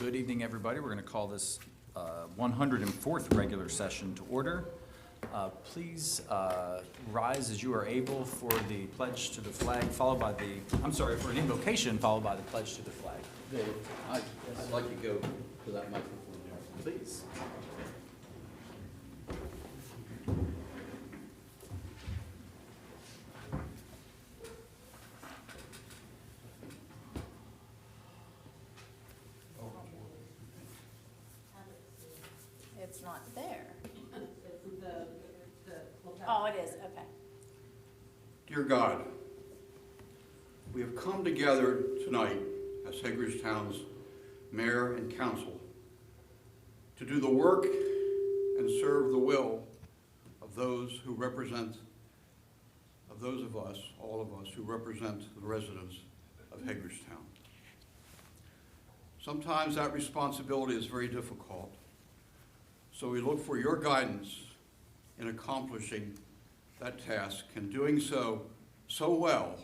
Good evening, everybody. We're going to call this 104th regular session to order. Please rise as you are able for the pledge to the flag, followed by the, for an invocation, followed by the pledge to the flag. Dave, I'd like to go to that microphone there. Please. It's not there. Oh, it is, okay. Dear God, we have come together tonight as Hagerstown's mayor and council to do the work and serve the will of those who represent, of those of us, all of us, who represent the residents of Hagerstown. Sometimes that responsibility is very difficult, so we look for your guidance in accomplishing that task and doing so well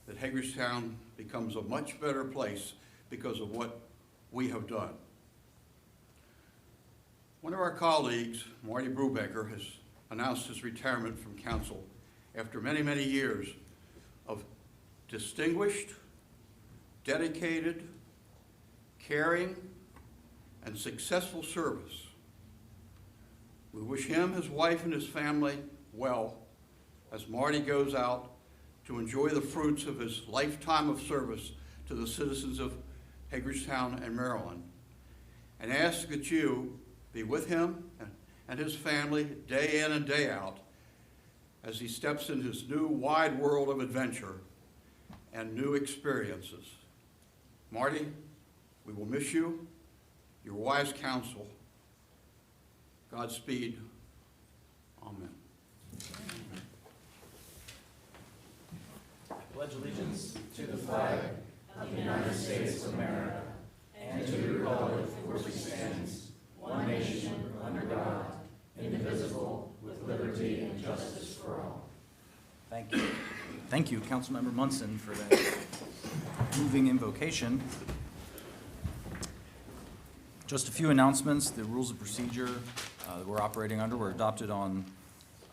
that Hagerstown becomes a much better place because of what we have done. One of our colleagues, Marty Brubaker, has announced his retirement from council after many, many years of distinguished, dedicated, caring, and successful service. We wish him, his wife, and his family well as Marty goes out to enjoy the fruits of his lifetime of service to the citizens of Hagerstown and Maryland, and ask that you be with him and his family day in and day out as he steps in his new wide world of adventure and new experiences. Marty, we will miss you, your wise counsel. Godspeed. Amen. I pledge allegiance to the flag of the United States of America and to the republic for which it stands, one nation, under God, indivisible, with liberty and justice for all. Thank you. Thank you, Councilmember Munson, for that moving invocation. Just a few announcements. The rules of procedure that we're operating under were adopted on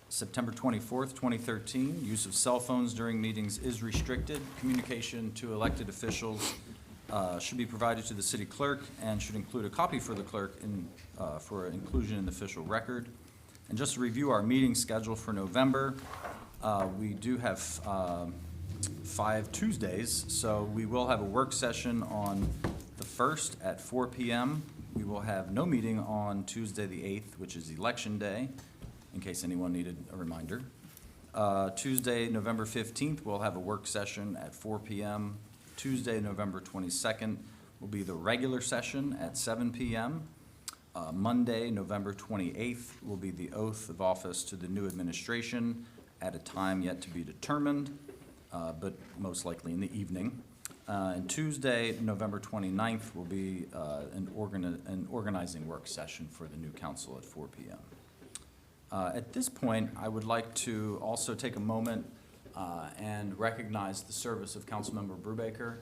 September 24th, 2013. Use of cell phones during meetings is restricted. Communication to elected officials should be provided to the city clerk and should include a copy for the clerk for inclusion in the official record. And just to review our meeting schedule for November, we do have 5 Tuesdays, so we will have a work session on the 1st at 4 p.m. We will have no meeting on Tuesday the 8th, which is Election Day, in case anyone needed a reminder. Tuesday, November 15th, we'll have a work session at 4 p.m. Tuesday, November 22nd, will be the regular session at 7 p.m. Monday, November 28th, will be the oath of office to the new administration at a time yet to be determined, but most likely in the evening. And Tuesday, November 29th, will be an organizing work session for the new council at 4 p.m. At this point, I would like to also take a moment and recognize the service of Councilmember Brubaker.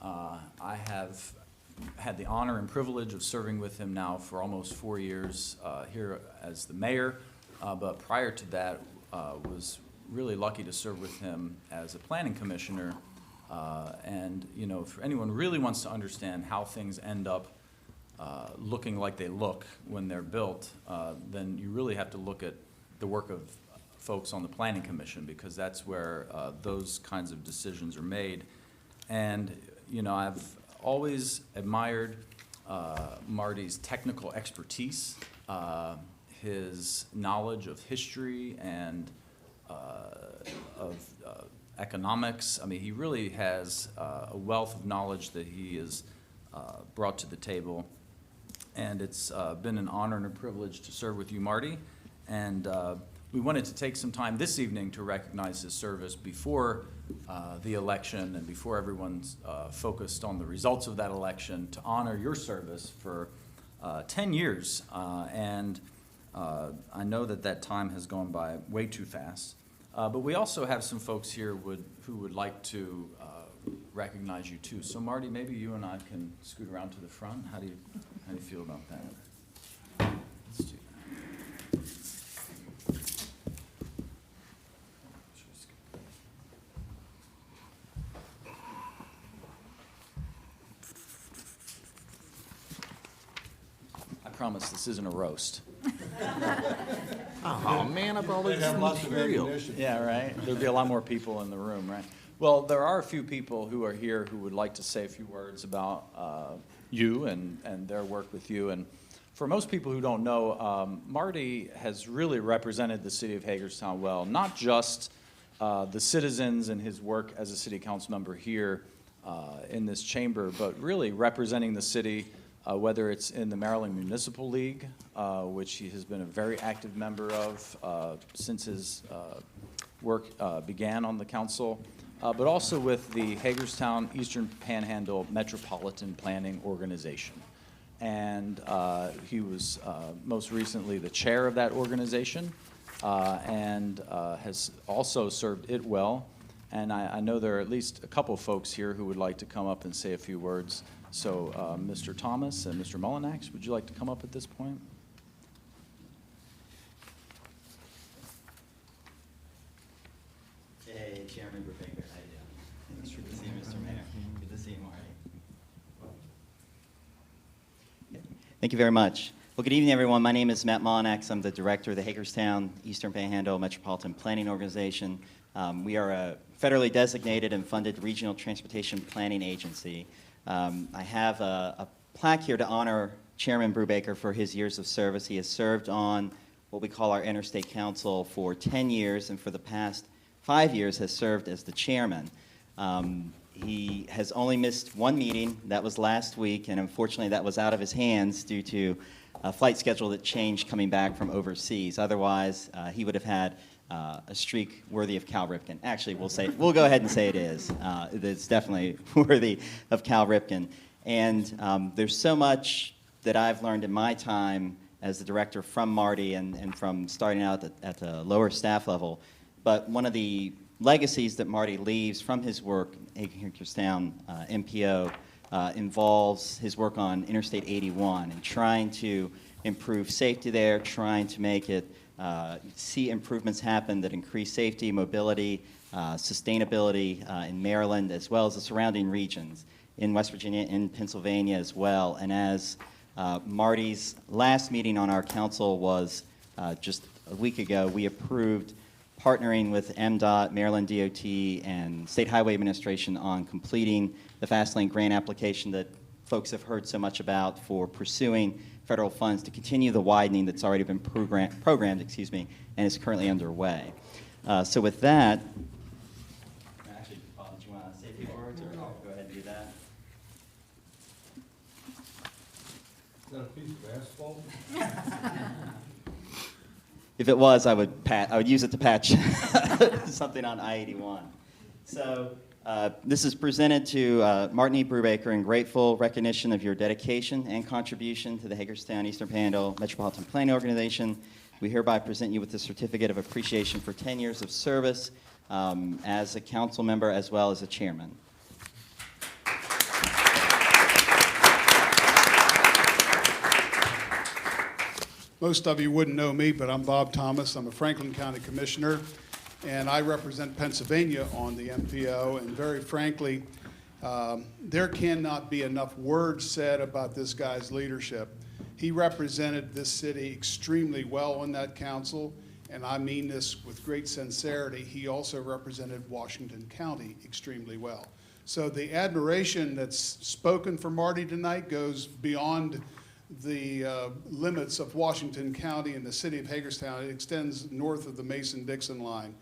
I have had the honor and privilege of serving with him now for almost 4 years here as the mayor, but prior to that was really lucky to serve with him as a planning commissioner. And you know, if anyone really wants to understand how things end up looking like they look when they're built, then you really have to look at the work of folks on the Planning Commission, because that's where those kinds of decisions are made. And you know, I've always admired Marty's technical expertise, his knowledge of history and of economics. I mean, he really has a wealth of knowledge that he has brought to the table. And it's been an honor and a privilege to serve with you, Marty. And we wanted to take some time this evening to recognize his service before the election and before everyone's focused on the results of that election, to honor your service for 10 years. And I know that that time has gone by way too fast. But we also have some folks here who would like to recognize you too. So Marty, maybe you and I can scoot around to the front. How do you feel about that? Let's do that. I promise this isn't a roast. Oh, man, I've all this They'd have lots of material. ammunition. Yeah, right? There'd be a lot more people in the room, right? Well, there are a few people who are here who would like to say a few words about you and their work with you. And for most people who don't know, Marty has really represented the city of Hagerstown well, not just the citizens and his work as a city council member here in this chamber, but really representing the city, whether it's in the Maryland Municipal League, which he has been a very active member of since his work began on the council, but also with the Hagerstown Eastern Panhandle Metropolitan Planning Organization. And he was most recently the chair of that organization and has also served it well. And I know there are at least a couple folks here who would like to come up and say a few words. So Mr. Thomas and Mr. Mullinax, would you like to come up at this point? Hey, Chairman Brubaker, how you doing? Good to see you, Mr. Mayor. Good to see you, Marty. Thank you very much. Well, good evening, everyone. My name is Matt Mullinax. I'm the director of the Hagerstown Eastern Panhandle Metropolitan Planning Organization. We are a federally designated and funded regional transportation planning agency. I have a plaque here to honor Chairman Brubaker for his years of service. He has served on what we call our Interstate Council for 10 years, and for the past 5 years has served as the chairman. He has only missed one meeting. That was last week, and unfortunately that was out of his hands due to a flight schedule that changed coming back from overseas. Otherwise, he would have had a streak worthy of Cal Ripken. Actually, we'll go ahead and say it is. It's definitely worthy of Cal Ripken. And there's so much that I've learned in my time as the director from Marty and from starting out at the lower staff level. But one of the legacies that Marty leaves from his work at Hagerstown MPO involves his work on Interstate 81 and trying to improve safety there, trying to make it see improvements happen that increase safety, mobility, sustainability in Maryland, as well as the surrounding regions, in West Virginia, in Pennsylvania as well. And as Marty's last meeting on our council was just a week ago, we approved partnering with MDOT, Maryland DOT, and State Highway Administration on completing the Fast Lane grant application that folks have heard so much about for pursuing federal funds to continue the widening that's already been programmed, and is currently underway. So with that, actually, Bob, do you want to say a few words, or I'll go ahead and do that? Is that a piece of asphalt? If it was, I would use it to patch something on I-81. So this is presented to Martin E. Brubaker in grateful recognition of your dedication and contribution to the Hagerstown Eastern Panhandle Metropolitan Planning Organization. We hereby present you with the certificate of appreciation for 10 years of service as a council member as well as a chairman. Most of you wouldn't know me, but I'm Bob Thomas. I'm a Franklin County Commissioner, and I represent Pennsylvania on the MPO. And very frankly, there cannot be enough words said about this guy's leadership. He represented this city extremely well on that council, and I mean this with great sincerity. He also represented Washington County extremely well. So the admiration that's spoken for Marty tonight goes beyond the limits of Washington County and the city of Hagerstown. It extends north of the Mason-Dixon line,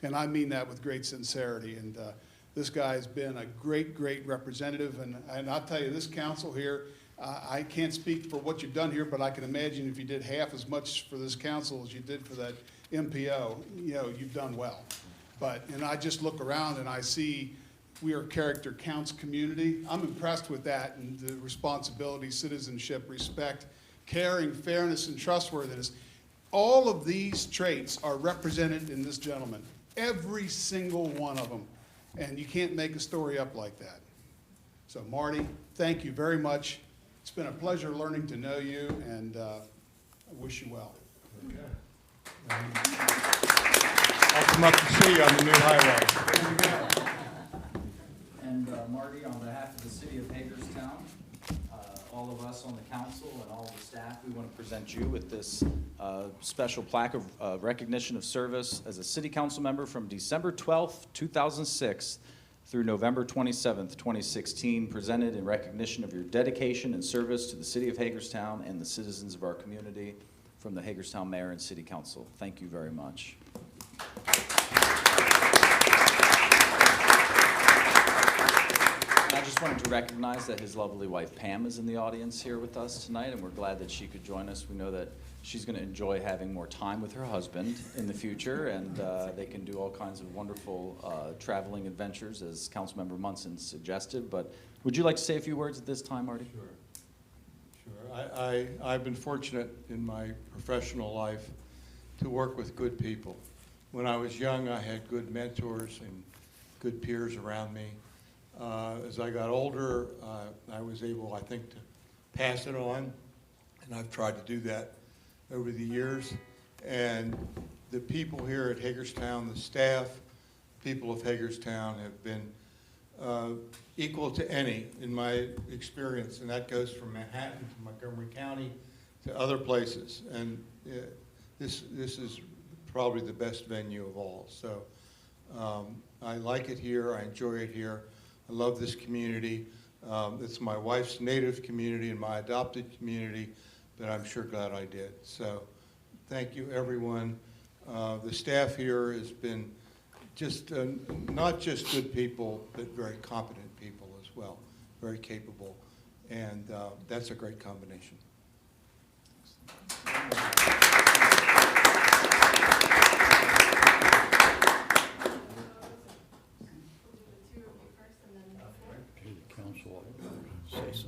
and I mean that with great sincerity. And this guy has been a great, great representative, and I'll tell you, this council here, I can't speak for what you've done here, but I can imagine if you did half as much for this council as you did for that MPO, you know, you've done well. And I just look around and I see we are a character counts community. I'm impressed with that, and the responsibility, citizenship, respect, caring, fairness, and trustworthiness. All of these traits are represented in this gentleman, every single one of them. And you can't make a story up like that. So Marty, thank you very much. It's been a pleasure learning to know you, and I wish you well. I'll come up to see you on the new highway. And Marty, on behalf of the city of Hagerstown, all of us on the council and all the staff, we want to present you with this special plaque of recognition of service as a city council member from December 12th, 2006 through November 27th, 2016, presented in recognition of your dedication and service to the city of Hagerstown and the citizens of our community from the Hagerstown Mayor and City Council. Thank you very much. I just wanted to recognize that his lovely wife Pam is in the audience here with us tonight, and we're glad that she could join us. We know that she's going to enjoy having more time with her husband in the future, and they can do all kinds of wonderful traveling adventures, as Councilmember Munson suggested. But would you like to say a few words at this time, Marty? Sure. I've been fortunate in my professional life to work with good people. When I was young, I had good mentors and good peers around me. As I got older, I was able, I think, to pass it on, and I've tried to do that over the years. And the people here at Hagerstown, the staff, people of Hagerstown have been equal to any in my experience, and that goes from Manhattan to Montgomery County to other places. And this is probably the best venue of all. So I like it here, I enjoy it here. I love this community. It's my wife's native community and my adopted community, but I'm sure glad I did. So thank you, everyone. The staff here has been just not just good people, but very competent people as well, very capable, and that's a great combination. Okay, the council say so.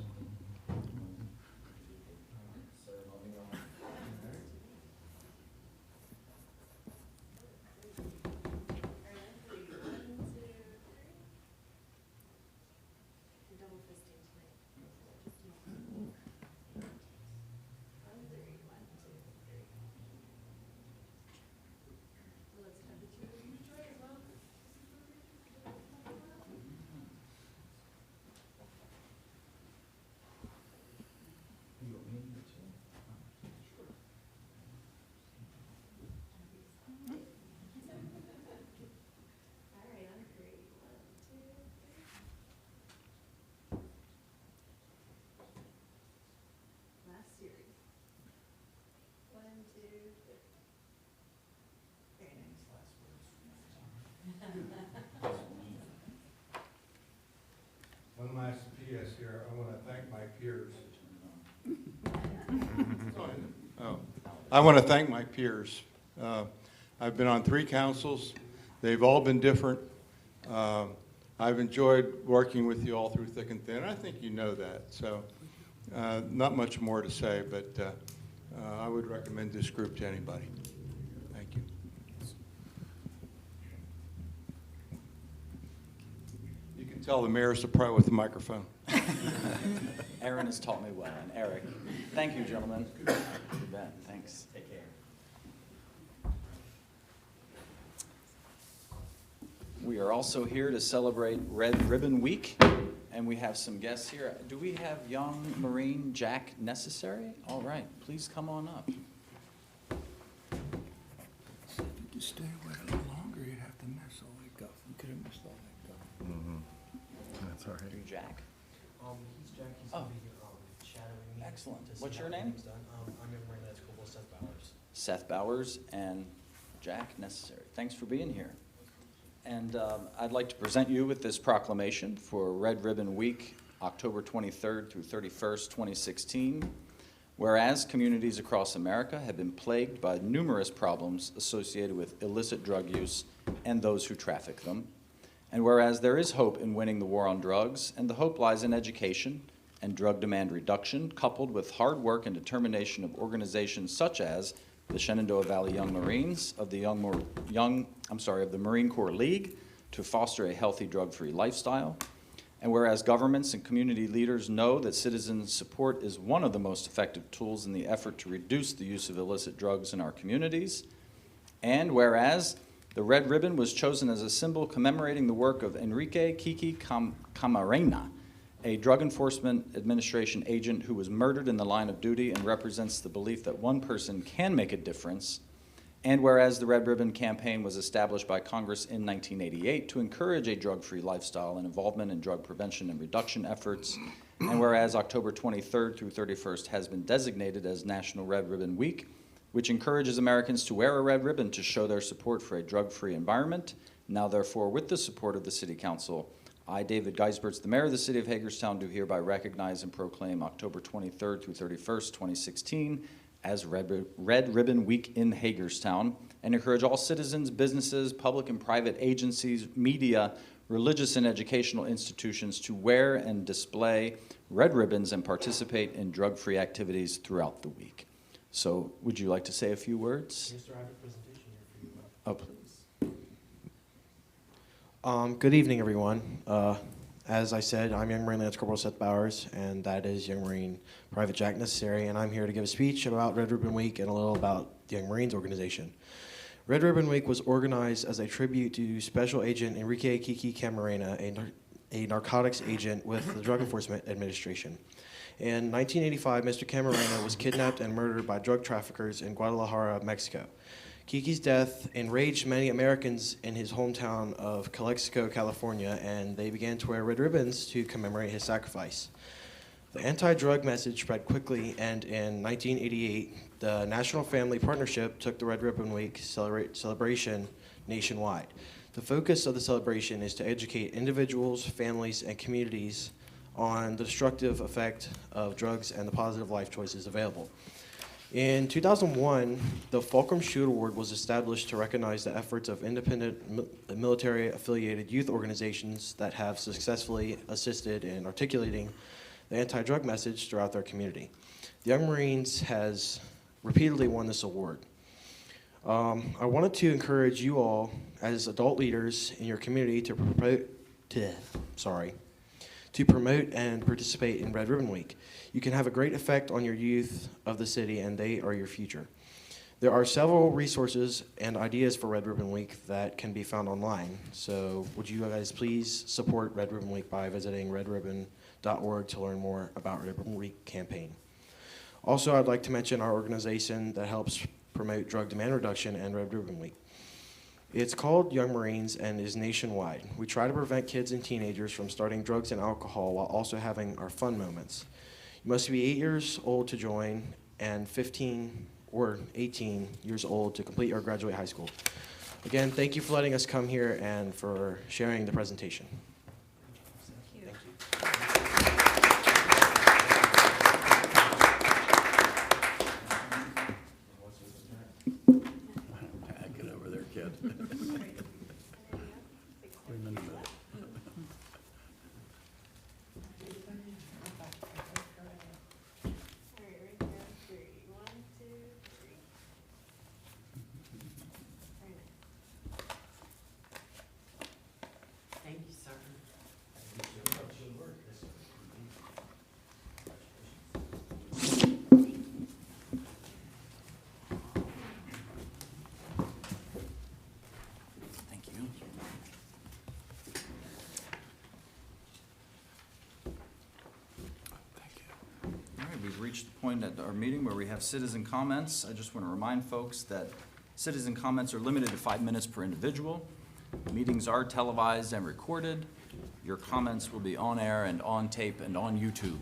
One last PS here. I want to thank my peers. I want to thank my peers. I've been on 3 councils. They've all been different. I've enjoyed working with you all through thick and thin. I think you know that. So not much more to say, but I would recommend this group to anybody. Thank you. You can tell the mayor's the pro with the microphone. Aaron has taught me well, and Eric. Thank you, gentlemen. You bet. Thanks. Take care. We are also here to celebrate Red Ribbon Week, and we have some guests here. Do we have young Marine Jack Necessary? All right, please come on up. If you just stay away a little longer, you'd have to miss all that guff. You could have missed all that guff. That's all Are you right. Jack? He's Jack, he's Oh. gonna be here, shadowing me. Excellent. to see What's how your name? everything's done. I'm in Marine Life School, Seth Bowers. Seth Bowers and Jack Necessary. Thanks for being here. And I'd like to present you with this proclamation for Red Ribbon Week, October 23rd through 31st, 2016. Whereas communities across America have been plagued by numerous problems associated with illicit drug use and those who traffic them. And whereas there is hope in winning the war on drugs, and the hope lies in education and drug demand reduction, coupled with hard work and determination of organizations such as the Shenandoah Valley Young Marines, of the Marine Corps League, to foster a healthy drug-free lifestyle. And whereas governments and community leaders know that citizen support is one of the most effective tools in the effort to reduce the use of illicit drugs in our communities. And whereas the red ribbon was chosen as a symbol commemorating the work of Enrique Kiki Camarena, a Drug Enforcement Administration agent who was murdered in the line of duty and represents the belief that one person can make a difference. And whereas the Red Ribbon Campaign was established by Congress in 1988 to encourage a drug-free lifestyle and involvement in drug prevention and reduction efforts, and whereas October 23rd through 31st has been designated as National Red Ribbon Week, which encourages Americans to wear a red ribbon to show their support for a drug-free environment. Now, therefore, with the support of the City Council, I, David Geisberts, the Mayor of the City of Hagerstown, do hereby recognize and proclaim October 23rd through 31st, 2016, as Red Ribbon Week in Hagerstown, and encourage all citizens, businesses, public and private agencies, media, religious and educational institutions to wear and display red ribbons and participate in drug-free activities throughout the week. So would you like to say a few words? Yes, sir, I have a presentation here for you. Oh, please. Good evening, everyone. As I said, I'm Young Marine Lance Corporal Seth Bowers, and that is Young Marine Private Jack Necessary, and I'm here to give a speech about Red Ribbon Week and a little about the Young Marines organization. Red Ribbon Week was organized as a tribute to Special Agent Enrique Kiki Camarena, a narcotics agent with the Drug Enforcement Administration. In 1985, Mr. Camarena was kidnapped and murdered by drug traffickers in Guadalajara, Mexico. Kiki's death enraged many Americans in his hometown of Calexico, California, and they began to wear red ribbons to commemorate his sacrifice. The anti-drug message spread quickly, and in 1988, the National Family Partnership took the Red Ribbon Week celebration nationwide. The focus of the celebration is to educate individuals, families, and communities on the destructive effect of drugs and the positive life choices available. In 2001, the Fulcrum Shoot Award was established to recognize the efforts of independent military-affiliated youth organizations that have successfully assisted in articulating the anti-drug message throughout their community. The Young Marines has repeatedly won this award. I wanted to encourage you all, as adult leaders in your community, to promote and participate in Red Ribbon Week. You can have a great effect on your youth of the city, and they are your future. There are several resources and ideas for Red Ribbon Week that can be found online. So would you guys please support Red Ribbon Week by visiting redribbon.org to learn more about Red Ribbon Week campaign. Also, I'd like to mention our organization that helps promote drug demand reduction and Red Ribbon Week. It's called Young Marines and is nationwide. We try to prevent kids and teenagers from starting drugs and alcohol while also having our fun moments. You must be 8 years old to join and 15 or 18 years old to complete or graduate high school. Again, thank you for letting us come here and for sharing the presentation. Get over there, kid. Thank you, sir. Thank you. All right, we've reached the point at our meeting where we have citizen comments. I just want to remind folks that citizen comments are limited to 5 minutes per individual. Meetings are televised and recorded. Your comments will be on air and on tape and on YouTube.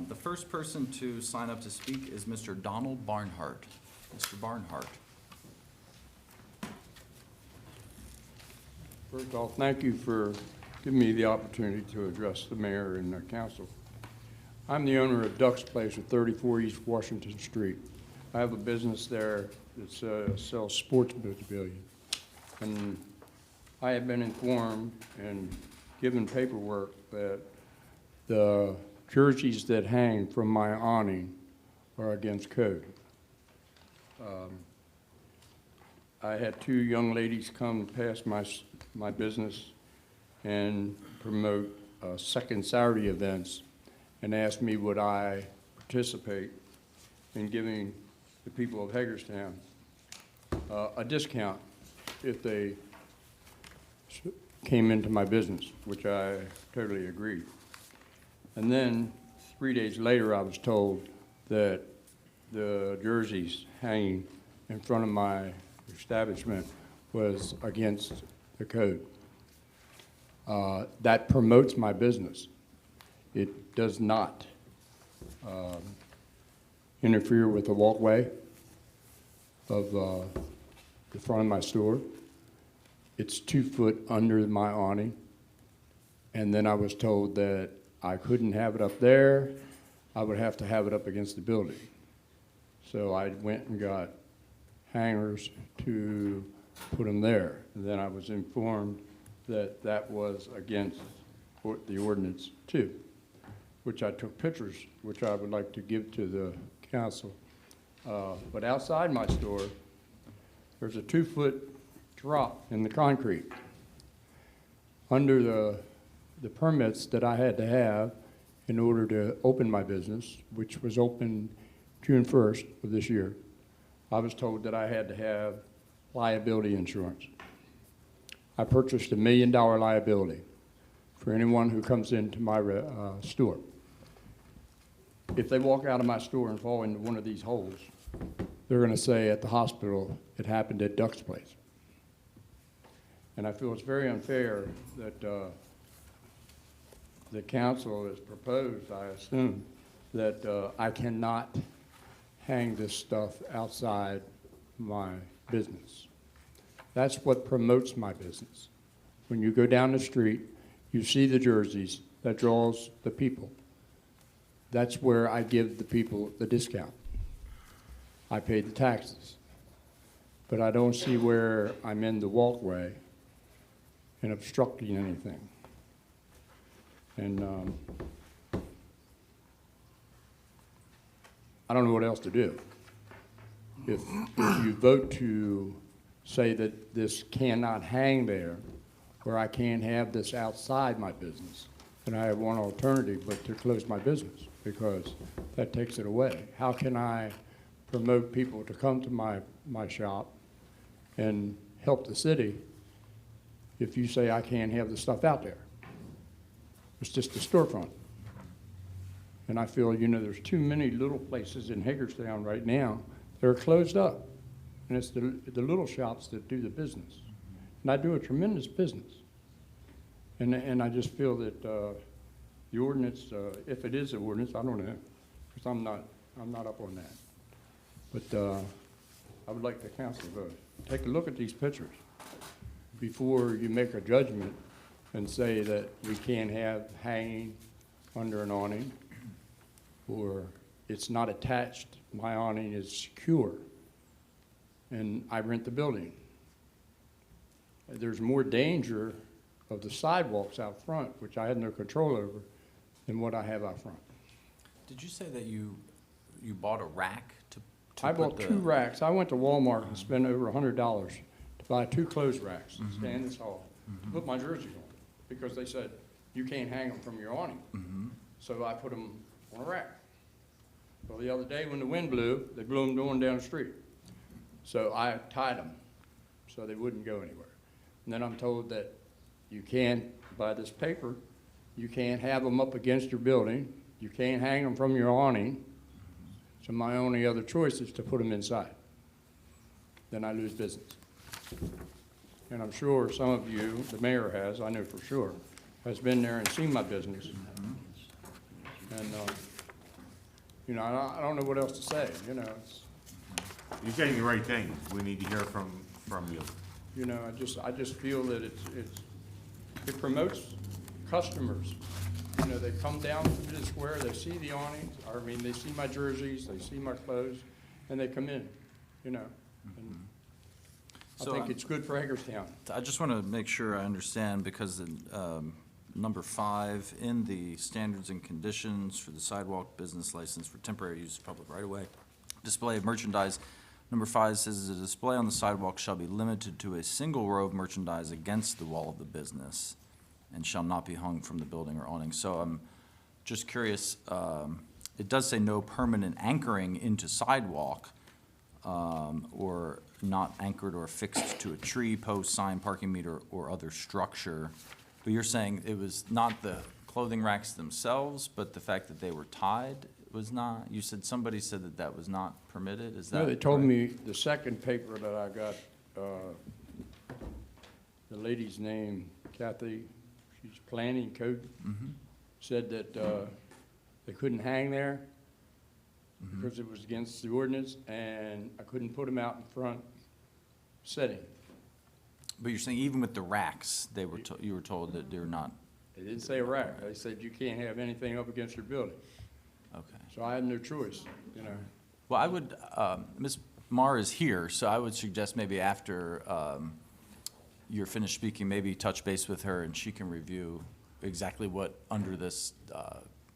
The first person to sign up to speak is Mr. Donald Barnhart. Mr. Barnhart. First off, thank you for giving me the opportunity to address the mayor and the council. I'm the owner of Duck's Place at 34 East Washington Street. I have a business there that sells sports memorabilia. And I have been informed and given paperwork that the jerseys that hang from my awning are against code. I had two young ladies come past my business and promote second Saturday events and asked me would I participate in giving the people of Hagerstown a discount if they came into my business, which I totally agreed. And then 3 days later, I was told that the jerseys hanging in front of my establishment was against the code. That promotes my business. It does not interfere with the walkway of the front of my store. It's 2 foot under my awning. And then I was told that I couldn't have it up there. I would have to have it up against the building. So I went and got hangers to put them there. And then I was informed that that was against the ordinance too, which I took pictures, which I would like to give to the council. But outside my store, there's a 2 foot drop in the concrete. Under the permits that I had to have in order to open my business, which was open June 1st of this year, I was told that I had to have liability insurance. I purchased $1 million liability for anyone who comes into my store. If they walk out of my store and fall into one of these holes, they're going to say at the hospital, it happened at Duck's place. And I feel it's very unfair that the council has proposed, I assume, that I cannot hang this stuff outside my business. That's what promotes my business. When you go down the street, you see the jerseys, that draws the people. That's where I give the people the discount. I pay the taxes. But I don't see where I'm in the walkway and obstructing anything. And I don't know what else to do. If you vote to say that this cannot hang there, or I can't have this outside my business, then I have one alternative but to close my business, because that takes it away. How can I promote people to come to my shop and help the city if you say I can't have the stuff out there? It's just a storefront. And I feel, you know, there's too many little places in Hagerstown right now that are closed up. And it's the little shops that do the business. And I do a tremendous business. And I just feel that the ordinance, if it is an ordinance, I don't know, because I'm not up on that. But I would like the council to vote. Take a look at these pictures before you make a judgment and say that we can't have hanging under an awning, or it's not attached, my awning is secure, and I rent the building. There's more danger of the sidewalks out front, which I had no control over, than what I have out front. Did you say that you bought a rack to I put bought the- 2 racks. I went to Walmart and spent over $100 to buy 2 clothes racks to stand this hall, to put my jerseys on, because they said, you can't hang them from your awning. So I put them on a rack. Well, the other day when the wind blew, they blew them going down the street. So I tied them so they wouldn't go anywhere. And then I'm told that you can't, by this paper, you can't have them up against your building. You can't hang them from your awning. So my only other choice is to put them inside. Then I lose business. And I'm sure some of you, the mayor has, I know for sure, has been there and seen my business. And, you know, I don't know what else to say, you know. You're saying the right thing. We need to hear from you. You know, I just feel that it promotes customers. You know, they come down to the square, they see the awnings, I mean, they see my jerseys, they see my clothes, and they come in, you know. And I So think it's good for Hagerstown. I just want to make sure I understand, because number 5, in the standards and conditions for the sidewalk business license for temporary use of public right-of-way, display of merchandise Number 5 says the display on the sidewalk shall be limited to a single row of merchandise against the wall of the business and shall not be hung from the building or awning. So I'm just curious, it does say no permanent anchoring into sidewalk, or not anchored or fixed to a tree, post, sign, parking meter, or other structure. But you're saying it was not the clothing racks themselves, but the fact that they were tied was not? You said, somebody said that that was not permitted, is that? No, they told correct? me, the second paper that I got, the lady's name, Kathy, she's planning code, said that they couldn't hang there because it was against the ordinance, and I couldn't put them out in front setting. But you're saying even with the racks, they were, you were told that they're not, They didn't say a rack. They said you can't have anything up against your building. okay. So I had no choice, you know. Well, I would, Ms. Marr is here, so I would suggest maybe after you're finished speaking, maybe touch base with her and she can review exactly what under this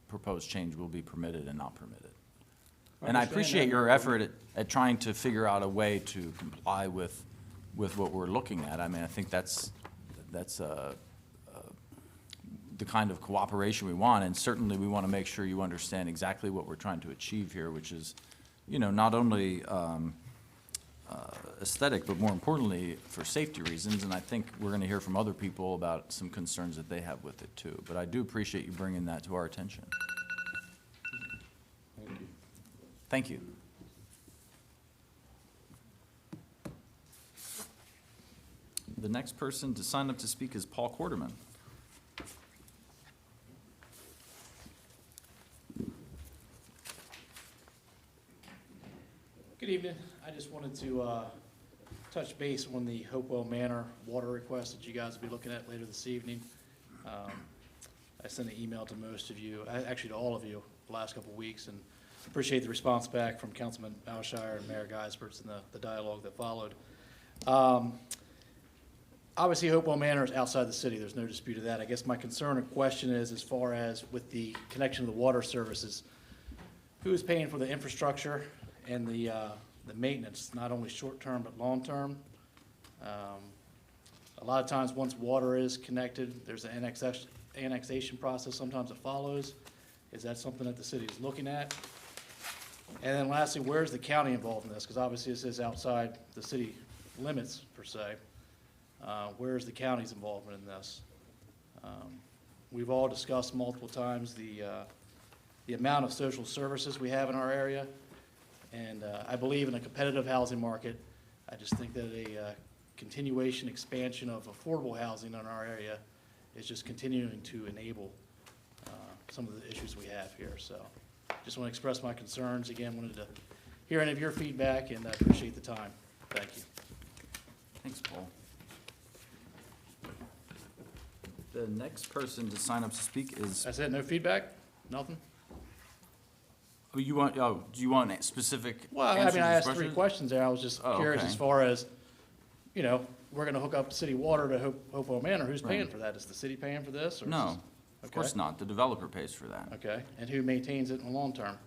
proposed change will be permitted and not permitted. And I understand appreciate that. your effort at trying to figure out a way to comply with what we're looking at. I mean, I think that's the kind of cooperation we want, and certainly we want to make sure you understand exactly what we're trying to achieve here, which is, you know, not only aesthetic, but more importantly, for safety reasons, and I think we're going to hear from other people about some concerns that they have with it too. But I do appreciate you bringing that to our attention. Thank you. Thank you. The next person to sign up to speak is Paul Quarterman. Good evening. I just wanted to touch base on the Hopewell Manor water request that you guys will be looking at later this evening. I sent an email to most of you, actually to all of you, the last couple of weeks, and appreciate the response back from Councilman Alshire and Mayor Geisperts and the dialogue that followed. Obviously, Hopewell Manor is outside the city. There's no dispute of that. I guess my concern or question is, as far as with the connection to the water services, who is paying for the infrastructure and the maintenance, not only short-term but long-term? A lot of times, once water is connected, there's an annexation process. Sometimes it follows. Is that something that the city is looking at? And then lastly, where's the county involved in this? Because obviously this is outside the city limits, per se. Where's the county's involvement in this? We've all discussed multiple times the amount of social services we have in our area. And I believe in a competitive housing market. I just think that a continuation, expansion of affordable housing in our area is just continuing to enable some of the issues we have here. So just want to express my concerns. Again, wanted to hear any of your feedback, and I appreciate the time. Thank you. Thanks, Paul. The next person to sign up to speak is, I said no feedback? Nothing? do you want a specific Well, I answer mean, to I this asked 3 question? questions there. I was just Oh, curious okay. as far as, you know, we're going to hook up city water to Hopewell Manor. Who's paying Right. for that? Is the city paying for this? Or is No, this- of course Okay. not. The developer pays for that. Okay, and who maintains it in the long term?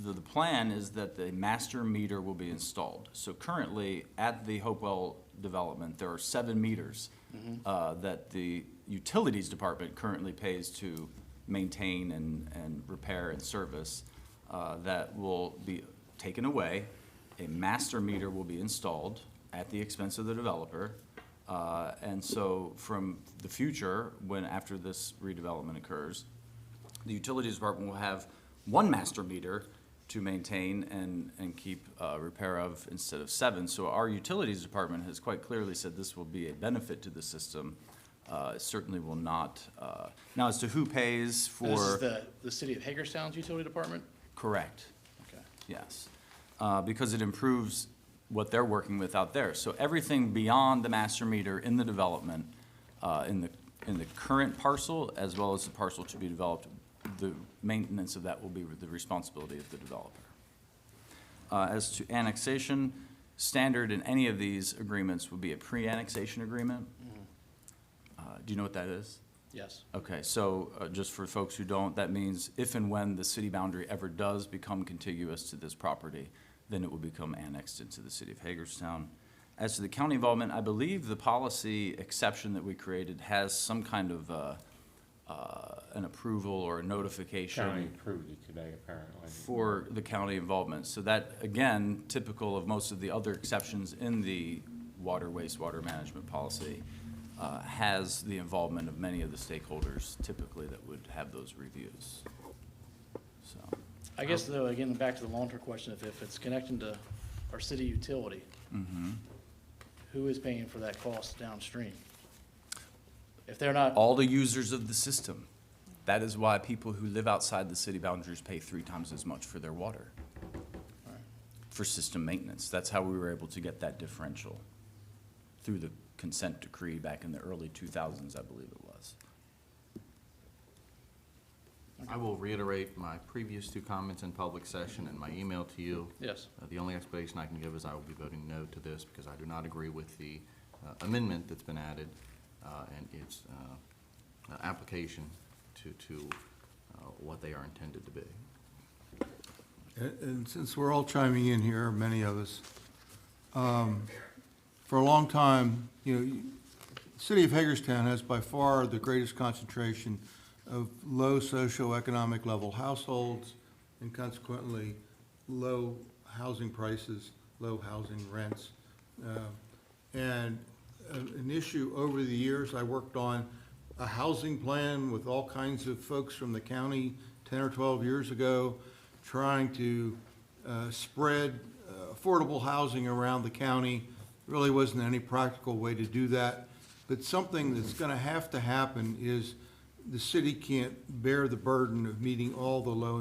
The plan is that the master meter will be installed. So currently, at the Hopewell development, there are 7 meters that the utilities department currently pays to maintain and repair and service. That will be taken away. A master meter will be installed at the expense of the developer. And so from the future, after this redevelopment occurs, the utilities department will have 1 master meter to maintain and keep repair of instead of 7. So our utilities department has quite clearly said this will be a benefit to the system. It certainly will not. Now, as to who pays for. This is the city of Hagerstown's utility department? Correct. Okay. Yes, because it improves what they're working with out there. So everything beyond the master meter in the development, in the current parcel, as well as the parcel to be developed, the maintenance of that will be the responsibility of the developer. As to annexation, standard in any of these agreements would be a pre-annexation agreement. Do you know what that is? Yes. Okay, so just for folks who don't, that means if and when the city boundary ever does become contiguous to this property, then it would become annexed into the city of Hagerstown. As to the county involvement, I believe the policy exception that we created has some kind of an approval or a notification. County approved it today, apparently. For the county involvement. So that, again, typical of most of the other exceptions in the water, wastewater management policy, has the involvement of many of the stakeholders typically that would have those reviews. So, I guess though, again, back to the long-term question, if it's connecting to our city utility, who is paying for that cost downstream? If they're not, all the users of the system. That is why people who live outside the city boundaries pay 3 times as much for their water, for system maintenance. That's how we were able to get that differential through the consent decree back in the early 2000s, I believe it was. I will reiterate my previous 2 comments in public session and my email to you. yes, The only explanation I can give is I will be voting no to this because I do not agree with the amendment that's been added and its application to what they are intended to be. And since we're all chiming in here, many of us, for a long time, you know, the city of Hagerstown has by far the greatest concentration of low socioeconomic level households and consequently low housing prices, low housing rents. And an issue over the years, I worked on a housing plan with all kinds of folks from the county 10 or 12 years ago, trying to spread affordable housing around the county. Really wasn't any practical way to do that. But something that's going to happen is the city can't bear the burden of meeting all the low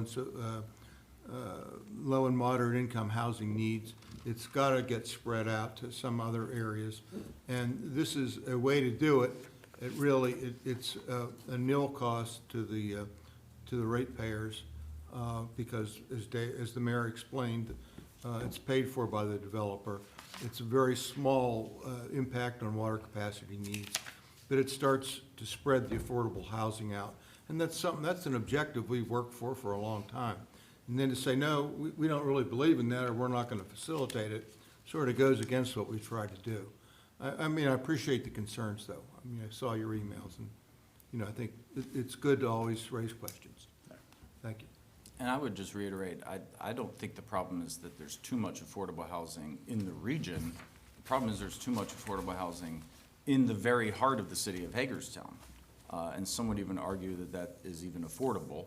and moderate income housing needs. It's got to get spread out to some other areas. And this is a way to do it. It really, it's a nil cost to the ratepayers because as the mayor explained, it's paid for by the developer. It's a very small impact on water capacity needs, but it starts to spread the affordable housing out. And that's an objective we've worked for a long time. And then to say, no, we don't really believe in that or we're not going to facilitate it, sort of goes against what we tried to do. I mean, I appreciate the concerns, though. I mean, I saw your emails, and, you know, I think it's good to always raise questions. Thank you. And I would just reiterate, I don't think the problem is that there's too much affordable housing in the region. The problem is there's too much affordable housing in the very heart of the city of Hagerstown. And some would even argue that that is even affordable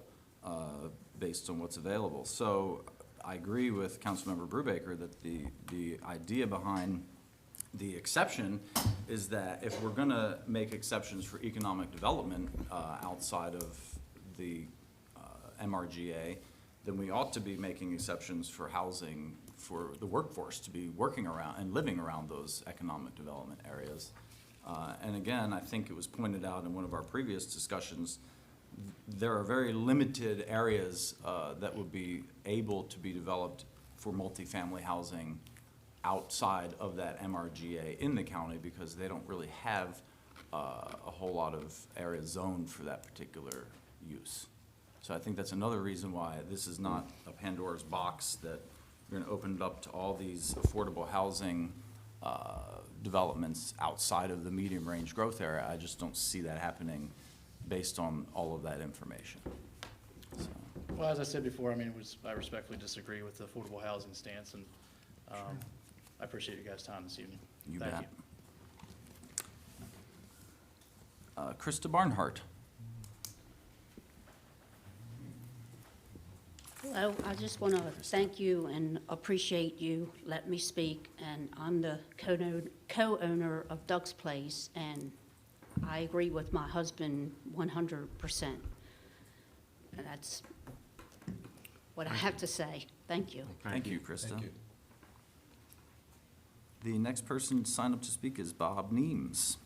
based on what's available. So I agree with Councilmember Brubaker that the idea behind the exception is that if we're going to make exceptions for economic development outside of the MRGA, then we ought to be making exceptions for housing for the workforce to be working around and living around those economic development areas. And again, I think it was pointed out in one of our previous discussions, there are very limited areas that would be able to be developed for multifamily housing outside of that MRGA in the county because they don't really have a whole lot of areas zoned for that particular use. So I think that's another reason why this is not a Pandora's box that you're going to open it up to all these affordable housing developments outside of the medium range growth area. I just don't see that happening based on all of that information. So. well, as I said before, I mean, I respectfully disagree with the affordable housing stance, and I appreciate you guys' time this evening. You Thank bet. Krista Barnhart. Hello, I just want to thank you and appreciate you letting me speak. And I'm the co-owner of Duck's Place, and I agree with my husband 100%. And that's what I have to say. Thank you. Thank you, Krista. Thank you. The next person signed up to speak is Bob Neems.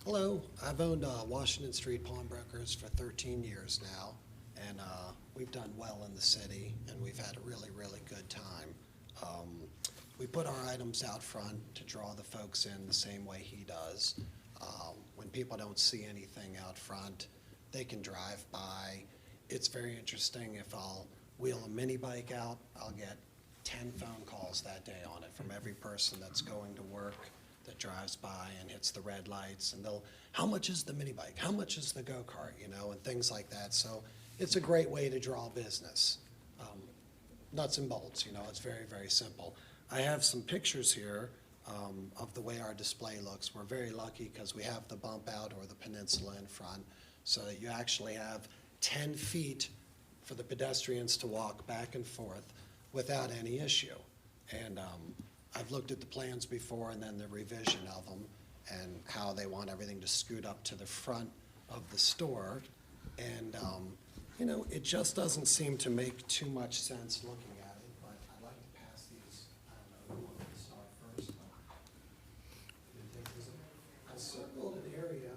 Hello, I've owned Washington Street Pawnbrokers for 13 years now, and we've done well in the city, and we've had a really, really good time. We put our items out front to draw the folks in the same way he does. When people don't see anything out front, They can drive by. It's very interesting. If I'll wheel a mini bike out, I'll get 10 phone calls that day on it from every person that's going to work that drives by and hits the red lights, and they'll, how much is the mini bike? How much is the go-kart? You know, and things like that. So it's a great way to draw business. Nuts and bolts, you know, it's very, very simple. I have some pictures here of the way our display looks. We're very lucky because we have the bump out or the peninsula in front, so that you actually have 10 feet for the pedestrians to walk back and forth without any issue. And I've looked at the plans before and then the revision of them and how they want everything to scoot up to the front of the store. And, you know, it just doesn't seem to make too much sense looking at it, but I'd like to pass these, I don't know who wants to start first. I circled an area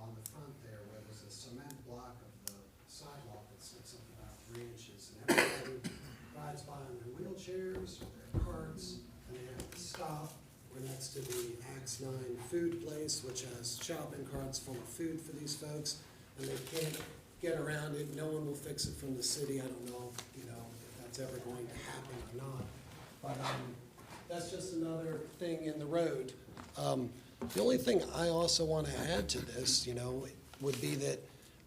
on the front there where there's a cement block of the sidewalk that sits up about 3 inches. And everybody rides by on their wheelchairs or their carts, and they have to stop. We're next to the Axe 9 food place, which has shopping carts full of food for these folks, and they can't get around it. No one will fix it from the city. I don't know, you know, if that's ever going to happen or not. But that's just another thing in the road. The only thing I also want to add to this, you know, would be that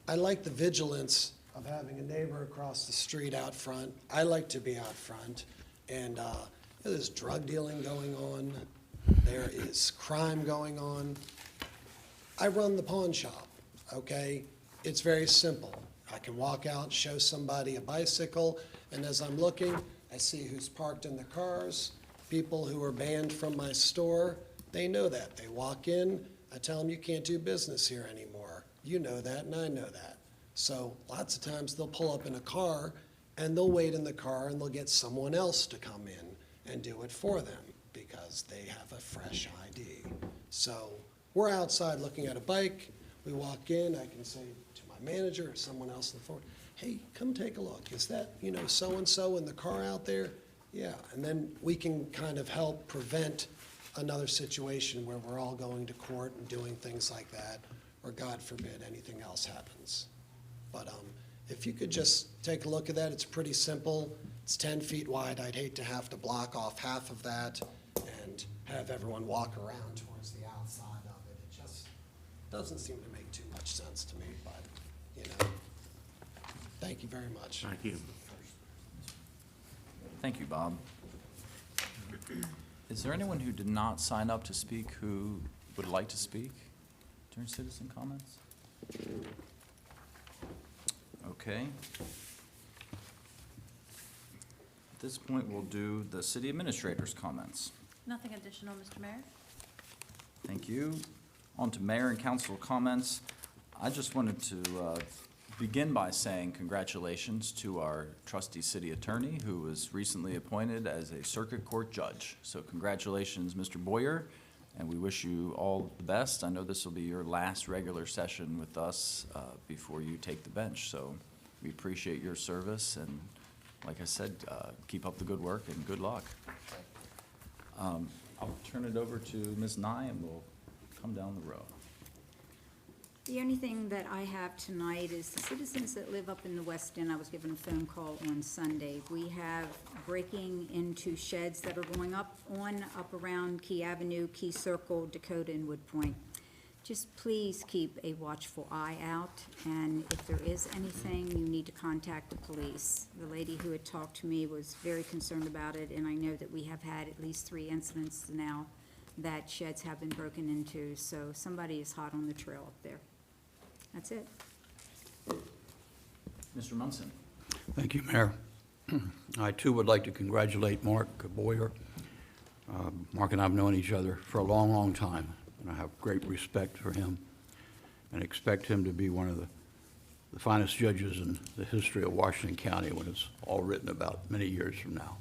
I like the vigilance of having a neighbor across the street out front. I like to be out front. And there's drug dealing going on. There is crime going on. I run the pawn shop, okay? It's very simple. I can walk out, show somebody a bicycle, and as I'm looking, I see who's parked in the cars, people who are banned from my store. They know that. They walk in, I tell them you can't do business here anymore. You know that, and I know that. So lots of times they'll pull up in a car, and they'll wait in the car, and they'll get someone else to come in and do it for them because they have a fresh ID. So we're outside looking at a bike. We walk in, I can say to my manager or someone else in the front, hey, come take a look. Is that, you know, so-and-so in the car out there? Yeah, and then we can kind of help prevent another situation where we're all going to court and doing things like that, or God forbid, anything else happens. But if you could just take a look at that, it's pretty simple. It's 10 feet wide. I'd hate to have to block off half of that and have everyone walk around towards the outside of it. It just doesn't seem to make too much sense to me, but, you know. Thank you very much. Thank you. Thank you, Bob. Is there anyone who did not sign up to speak who would like to speak during citizen comments? Okay. At this point, we'll do the city administrator's comments. Nothing additional, Mr. Mayor? Thank you. On to mayor and council comments. I just wanted to begin by saying congratulations to our trusty city attorney who was recently appointed as a circuit court judge. So congratulations, Mr. Boyer, and we wish you all the best. I know this will be your last regular session with us before you take the bench. So we appreciate your service, and like I said, keep up the good work and good luck. I'll turn it over to Ms. Nye, and we'll come down the row. The only thing that I have tonight is the citizens that live up in the West End. I was given a phone call on Sunday. We have breaking into sheds that are going up around Key Avenue, Key Circle, Dakota, and Wood Point. Just please keep a watchful eye out, and if there is anything, you need to contact the police. The lady who had talked to me was very concerned about it, and I know that we have had at least 3 incidents now that sheds have been broken into, so somebody is hot on the trail up there. That's it. Mr. Munson. Thank you, Mayor. I too would like to congratulate Mark Boyer. Mark and I have known each other for a long, long time, and I have great respect for him and expect him to be one of the finest judges in the history of Washington County when it's all written about many years from now.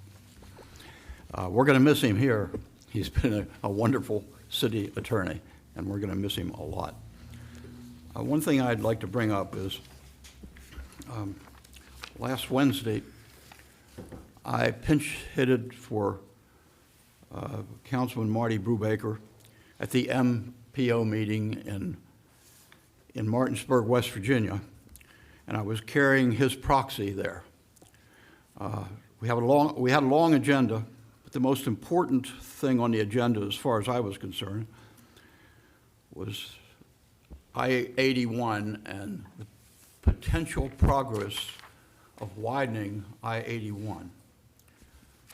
We're going to miss him here. He's been a wonderful city attorney, and we're going to miss him a lot. One thing I'd like to bring up is last Wednesday, I pinch hitted for Councilman Marty Brubaker at the MPO meeting in Martinsburg, West Virginia, and I was carrying his proxy there. We had a long agenda, but the most important thing on the agenda, as far as I was concerned, was I-81 and the potential progress of widening I-81.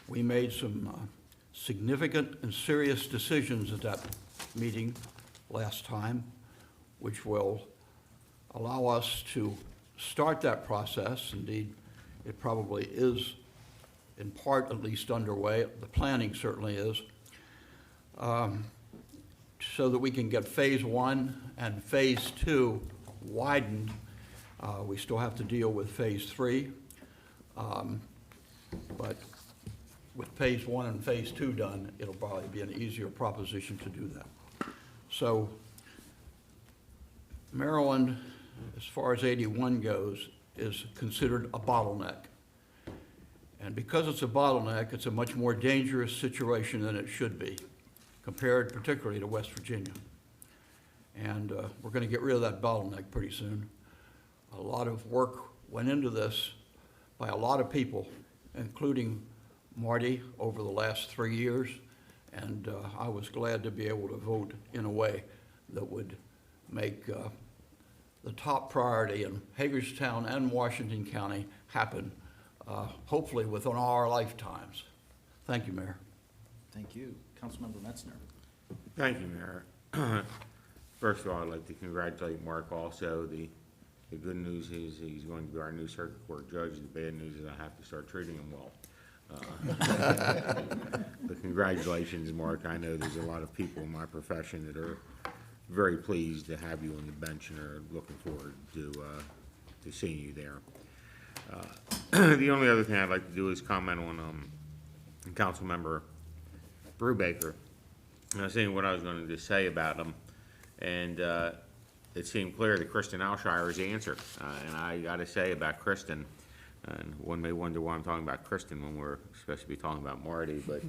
We made some significant and serious decisions at that meeting last time, which will allow us to start that process. Indeed, it probably is, in part at least, underway. The planning certainly is, so that we can get phase 1 and phase 2 widened. We still have to deal with phase 3, but with phase 1 and phase 2 done, it'll probably be an easier proposition to do that. So Maryland, as far as 81 goes, is considered a bottleneck. And because it's a bottleneck, it's a much more dangerous situation than it should be, compared particularly to West Virginia. And we're going to get rid of that bottleneck pretty soon. A lot of work went into this by a lot of people, including Marty, over the last 3 years, and I was glad to be able to vote in a way that would make the top priority in Hagerstown and Washington County happen, hopefully within our lifetimes. Thank you, Mayor. Thank you. Councilmember Metzner. Thank you, Mayor. First of all, I'd like to congratulate Mark also. The good news is he's going to be our new circuit court judge. The bad news is I have to start treating him well. But congratulations, Mark. I know there's a lot of people in my profession that are very pleased to have you on the bench and are looking forward to seeing you there. The only other thing I'd like to do is comment on Councilmember Brubaker. I was saying what I was going to say about him, and it seemed clear that Kristen Alshire's the answer. And I got to say about Kristen, and one may wonder why I'm talking about Kristen when we're supposed to be talking about Marty, but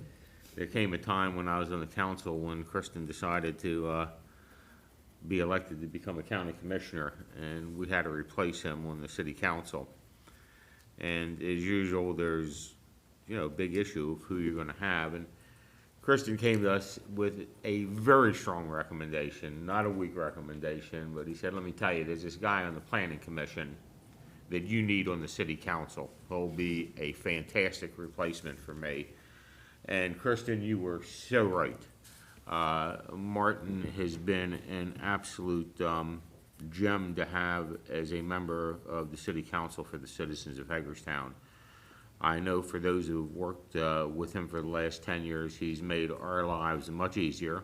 there came a time when I was on the council when Kristen decided to be elected to become a county commissioner, and we had to replace him on the city council. And as usual, there's, a big issue of who you're going to have. And Kristen came to us with a very strong recommendation, not a weak recommendation, but he said, let me tell you, there's this guy on the planning commission that you need on the city council. He'll be a fantastic replacement for me. And Kristen, you were so right. Martin has been an absolute gem to have as a member of the city council for the citizens of Hagerstown. I know for those who have worked with him for the last 10 years, he's made our lives much easier.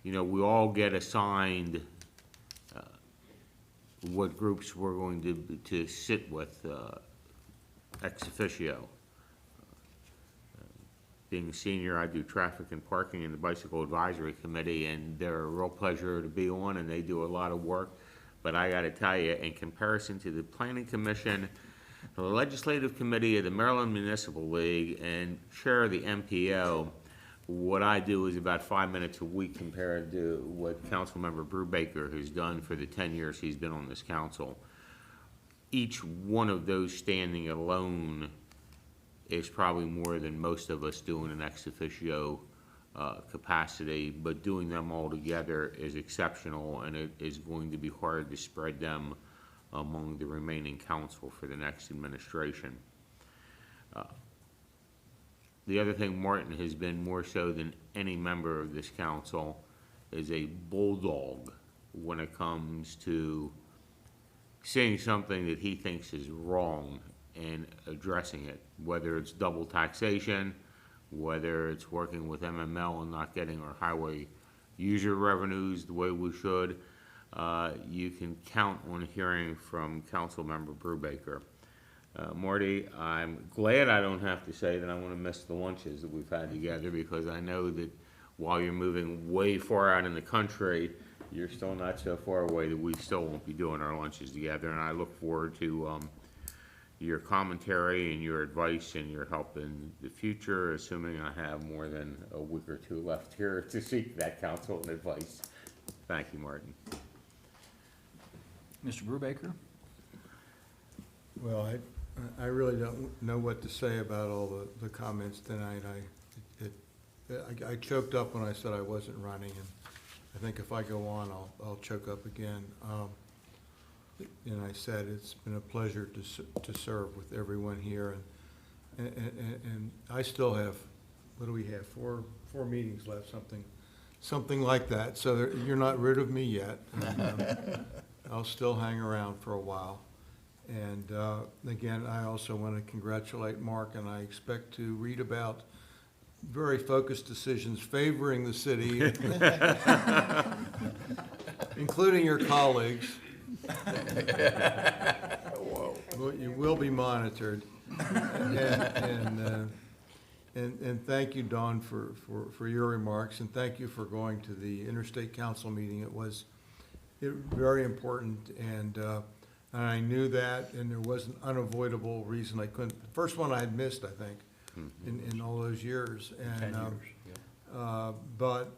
We all get assigned what groups we're going to sit with ex officio. Being a senior, I do traffic and parking in the Bicycle Advisory Committee, and they're a real pleasure to be on, and they do a lot of work. But I got to tell you, in comparison to the Planning Commission, the Legislative Committee of the Maryland Municipal League, and chair of the MPO, what I do is about 5 minutes a week compared to what Councilmember Brubaker has done for the 10 years he's been on this council. Each one of those standing alone is probably more than most of us do in an ex officio capacity, but doing them all together is exceptional, and it is going to be hard to spread them among the remaining council for the next administration. The other thing Martin has been more so than any member of this council is a bulldog when it comes to saying something that he thinks is wrong and addressing it, whether it's double taxation, whether it's working with MML and not getting our highway user revenues the way we should. You can count on hearing from Councilmember Brubaker. Marty, I'm glad I don't have to say that I want to miss the lunches that we've had together, because I know that while you're moving way far out in the country, you're still not so far away that we still won't be doing our lunches together. And I look forward to your commentary and your advice and your help in the future, assuming I have more than a week or two left here to seek that counsel and advice. Thank you, Martin. Mr. Brubaker? Well, I really don't know what to say about all the comments tonight. I choked up when I said I wasn't running, and I think if I go on, I'll choke up again. And I said it's been a pleasure to serve with everyone here, and I still have, what do we have, four meetings left, something like that. So you're not rid of me yet. And, I'll still hang around for a while. And again, I also want to congratulate Mark, and I expect to read about very focused decisions favoring the city, including your colleagues. Well, you will be monitored. And thank you, Dawn, for your remarks, and thank you for going to the Interstate Council meeting. It was very important, and I knew that, and there was an unavoidable reason I couldn't. The first one I had missed, I think, in all those years. And, 10 years, but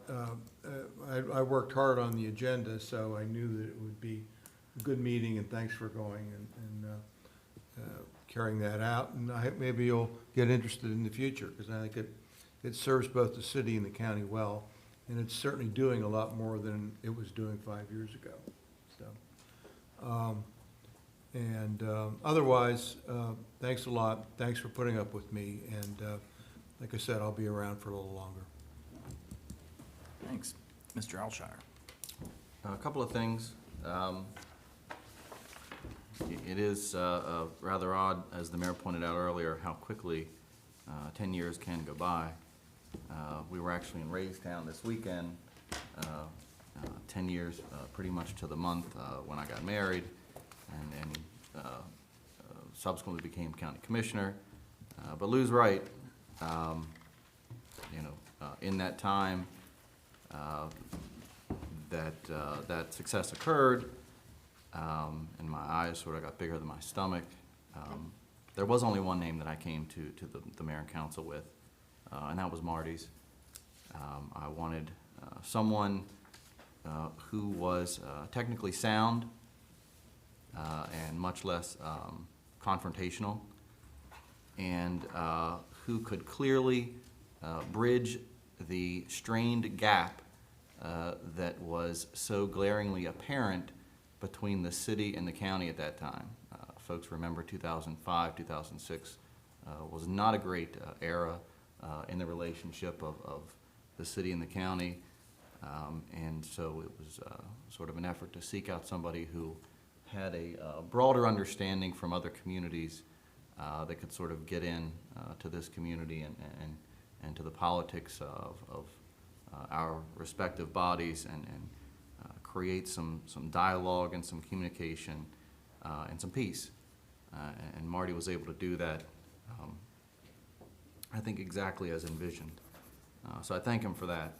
I worked hard on the agenda, so I knew that it would be a good meeting, and thanks for going and carrying that out. And maybe you'll get interested in the future, because I think it serves both the city and the county well, and it's certainly doing a lot more than it was doing 5 years ago. So, otherwise, thanks a lot. Thanks for putting up with me, and like I said, I'll be around for a little longer. Thanks. Mr. Alshire? A couple of things. It is rather odd, as the mayor pointed out earlier, how quickly 10 years can go by. We were actually in Hagerstown this weekend, 10 years pretty much to the month when I got married, and subsequently became county commissioner. But Lou's right. In that time that success occurred, and my eyes sort of got bigger than my stomach. There was only one name that I came to the mayor and council with, and that was Marty's. I wanted someone who was technically sound and much less confrontational, and who could clearly bridge the strained gap that was so glaringly apparent between the city and the county at that time. Folks remember 2005, 2006 was not a great era in the relationship of the city and the county, and so it was sort of an effort to seek out somebody who had a broader understanding from other communities that could sort of get in to this community and to the politics of our respective bodies and create some dialogue and some communication and some peace. And Marty was able to do that, I think, exactly as envisioned. So I thank him for that.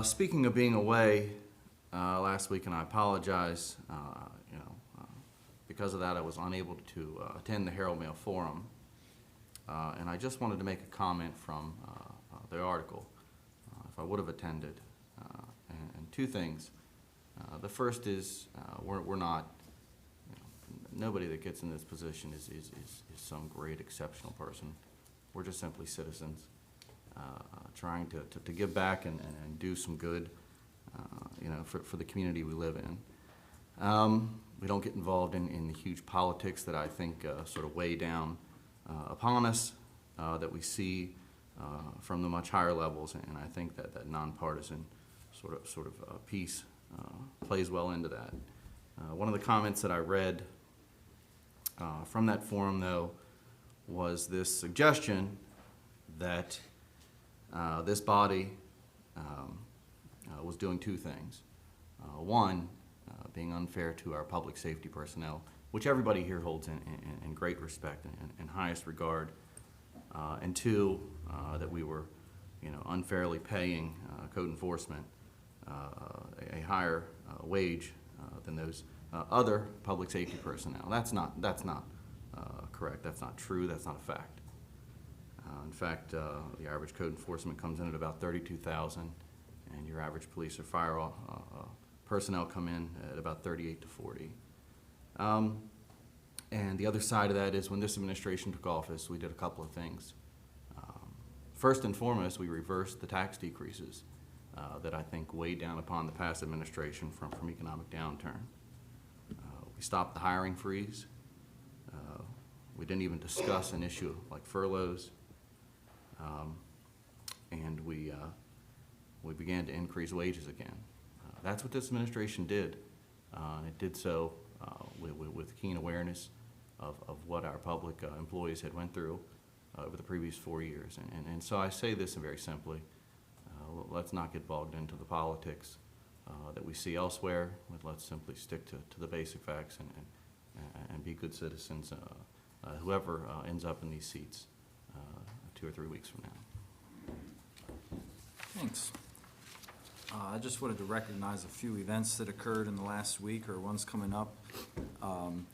Speaking of being away last week, and I apologize, because of that I was unable to attend the Herald Mail Forum. And I just wanted to make a comment from the article, if I would have attended, and two things. The first is we're not, nobody that gets in this position is some great exceptional person. We're just simply citizens trying to give back and do some good, for the community we live in. We don't get involved in the huge politics that I think sort of weigh down upon us, that we see from the much higher levels, and I think that nonpartisan sort of piece plays well into that. One of the comments that I read from that forum, though, was this suggestion that this body was doing two things. One, being unfair to our public safety personnel, which everybody here holds in great respect and highest regard. And two, that we were, unfairly paying code enforcement a higher wage than those other public safety personnel. That's not correct. That's not true. That's not a fact. In fact, the average code enforcement comes in at about $32,000, and your average police or fire personnel come in at about 38 to 40. And the other side of that is when this administration took office, we did a couple of things. First and foremost, we reversed the tax decreases that I think weighed down upon the past administration from economic downturn. We stopped the hiring freeze. We didn't even discuss an issue like furloughs. And we began to increase wages again. That's what this administration did. And it did so with keen awareness of what our public employees had went through over the previous 4 years. And so I say this very simply, let's not get bogged into the politics that we see elsewhere. Let's simply stick to the basic facts and be good citizens, whoever ends up in these seats 2 or 3 weeks from now. Thanks. I just wanted to recognize a few events that occurred in the last week or ones coming up.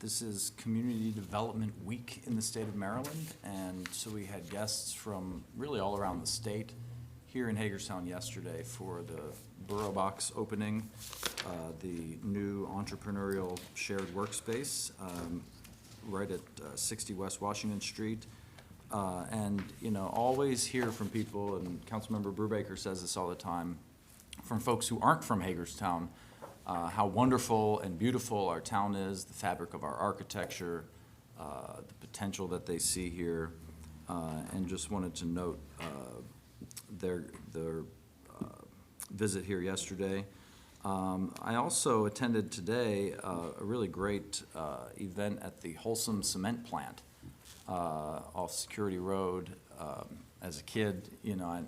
This is Community Development Week in the state of Maryland, and so we had guests from really all around the state here in Hagerstown yesterday for the Borough Box opening, the new entrepreneurial shared workspace right at 60 West Washington Street. And, you know, always hear from people, and Councilmember Brubaker says this all the time, from folks who aren't from Hagerstown, how wonderful and beautiful our town is, the fabric of our architecture, the potential that they see here, and just wanted to note their visit here yesterday. I also attended today a really great event at the Wholesome Cement Plant off Security Road. As a kid, you know,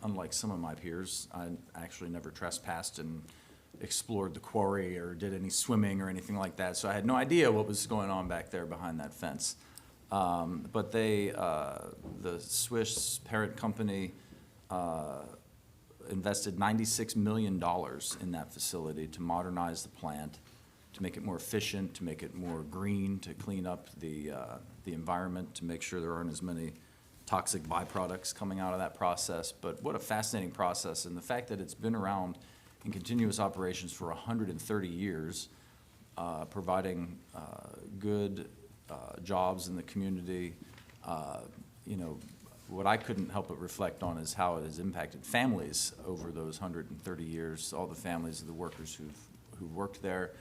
unlike some of my peers, I actually never trespassed and explored the quarry or did any swimming or anything like that, so I had no idea what was going on back there behind that fence. But they, the Swiss parent company, invested $96 million in that facility to modernize the plant, to make it more efficient, to make it more green, to clean up the environment, to make sure there aren't as many toxic byproducts coming out of that process. But what a fascinating process, and the fact that it's been around in continuous operations for 130 years, providing good jobs in the community. You know, what I couldn't help but reflect on is how it has impacted families over those 130 years, all the families of the workers who've worked there,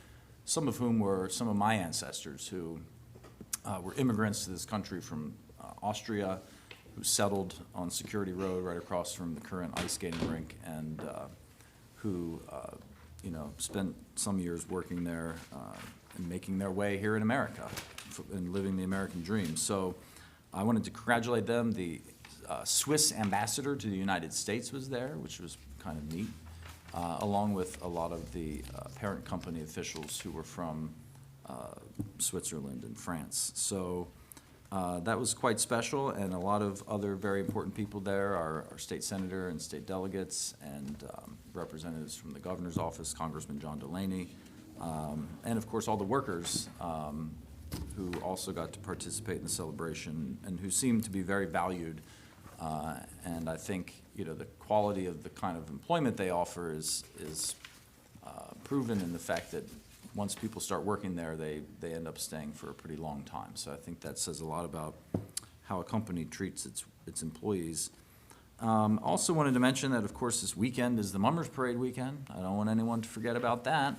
some of whom were some of my ancestors who were immigrants to this country from Austria, who settled on Security Road right across from the current ice skating rink, and who you know, spent some years working there and making their way here in America and living the American dream. So I wanted to congratulate them. The Swiss ambassador to the United States was there, which was kind of neat, along with a lot of the parent company officials who were from Switzerland and France. So that was quite special, and a lot of other very important people there, our state senator and state delegates, and representatives from the governor's office, Congressman John Delaney, and of course all the workers who also got to participate in the celebration and who seemed to be very valued. And I think, you know, the quality of the kind of employment they offer is proven in the fact that once people start working there, they end up staying for a pretty long time. So I think that says a lot about how a company treats its employees. Also wanted to mention that, of course, this weekend is the Mummers Parade weekend. I don't want anyone to forget about that.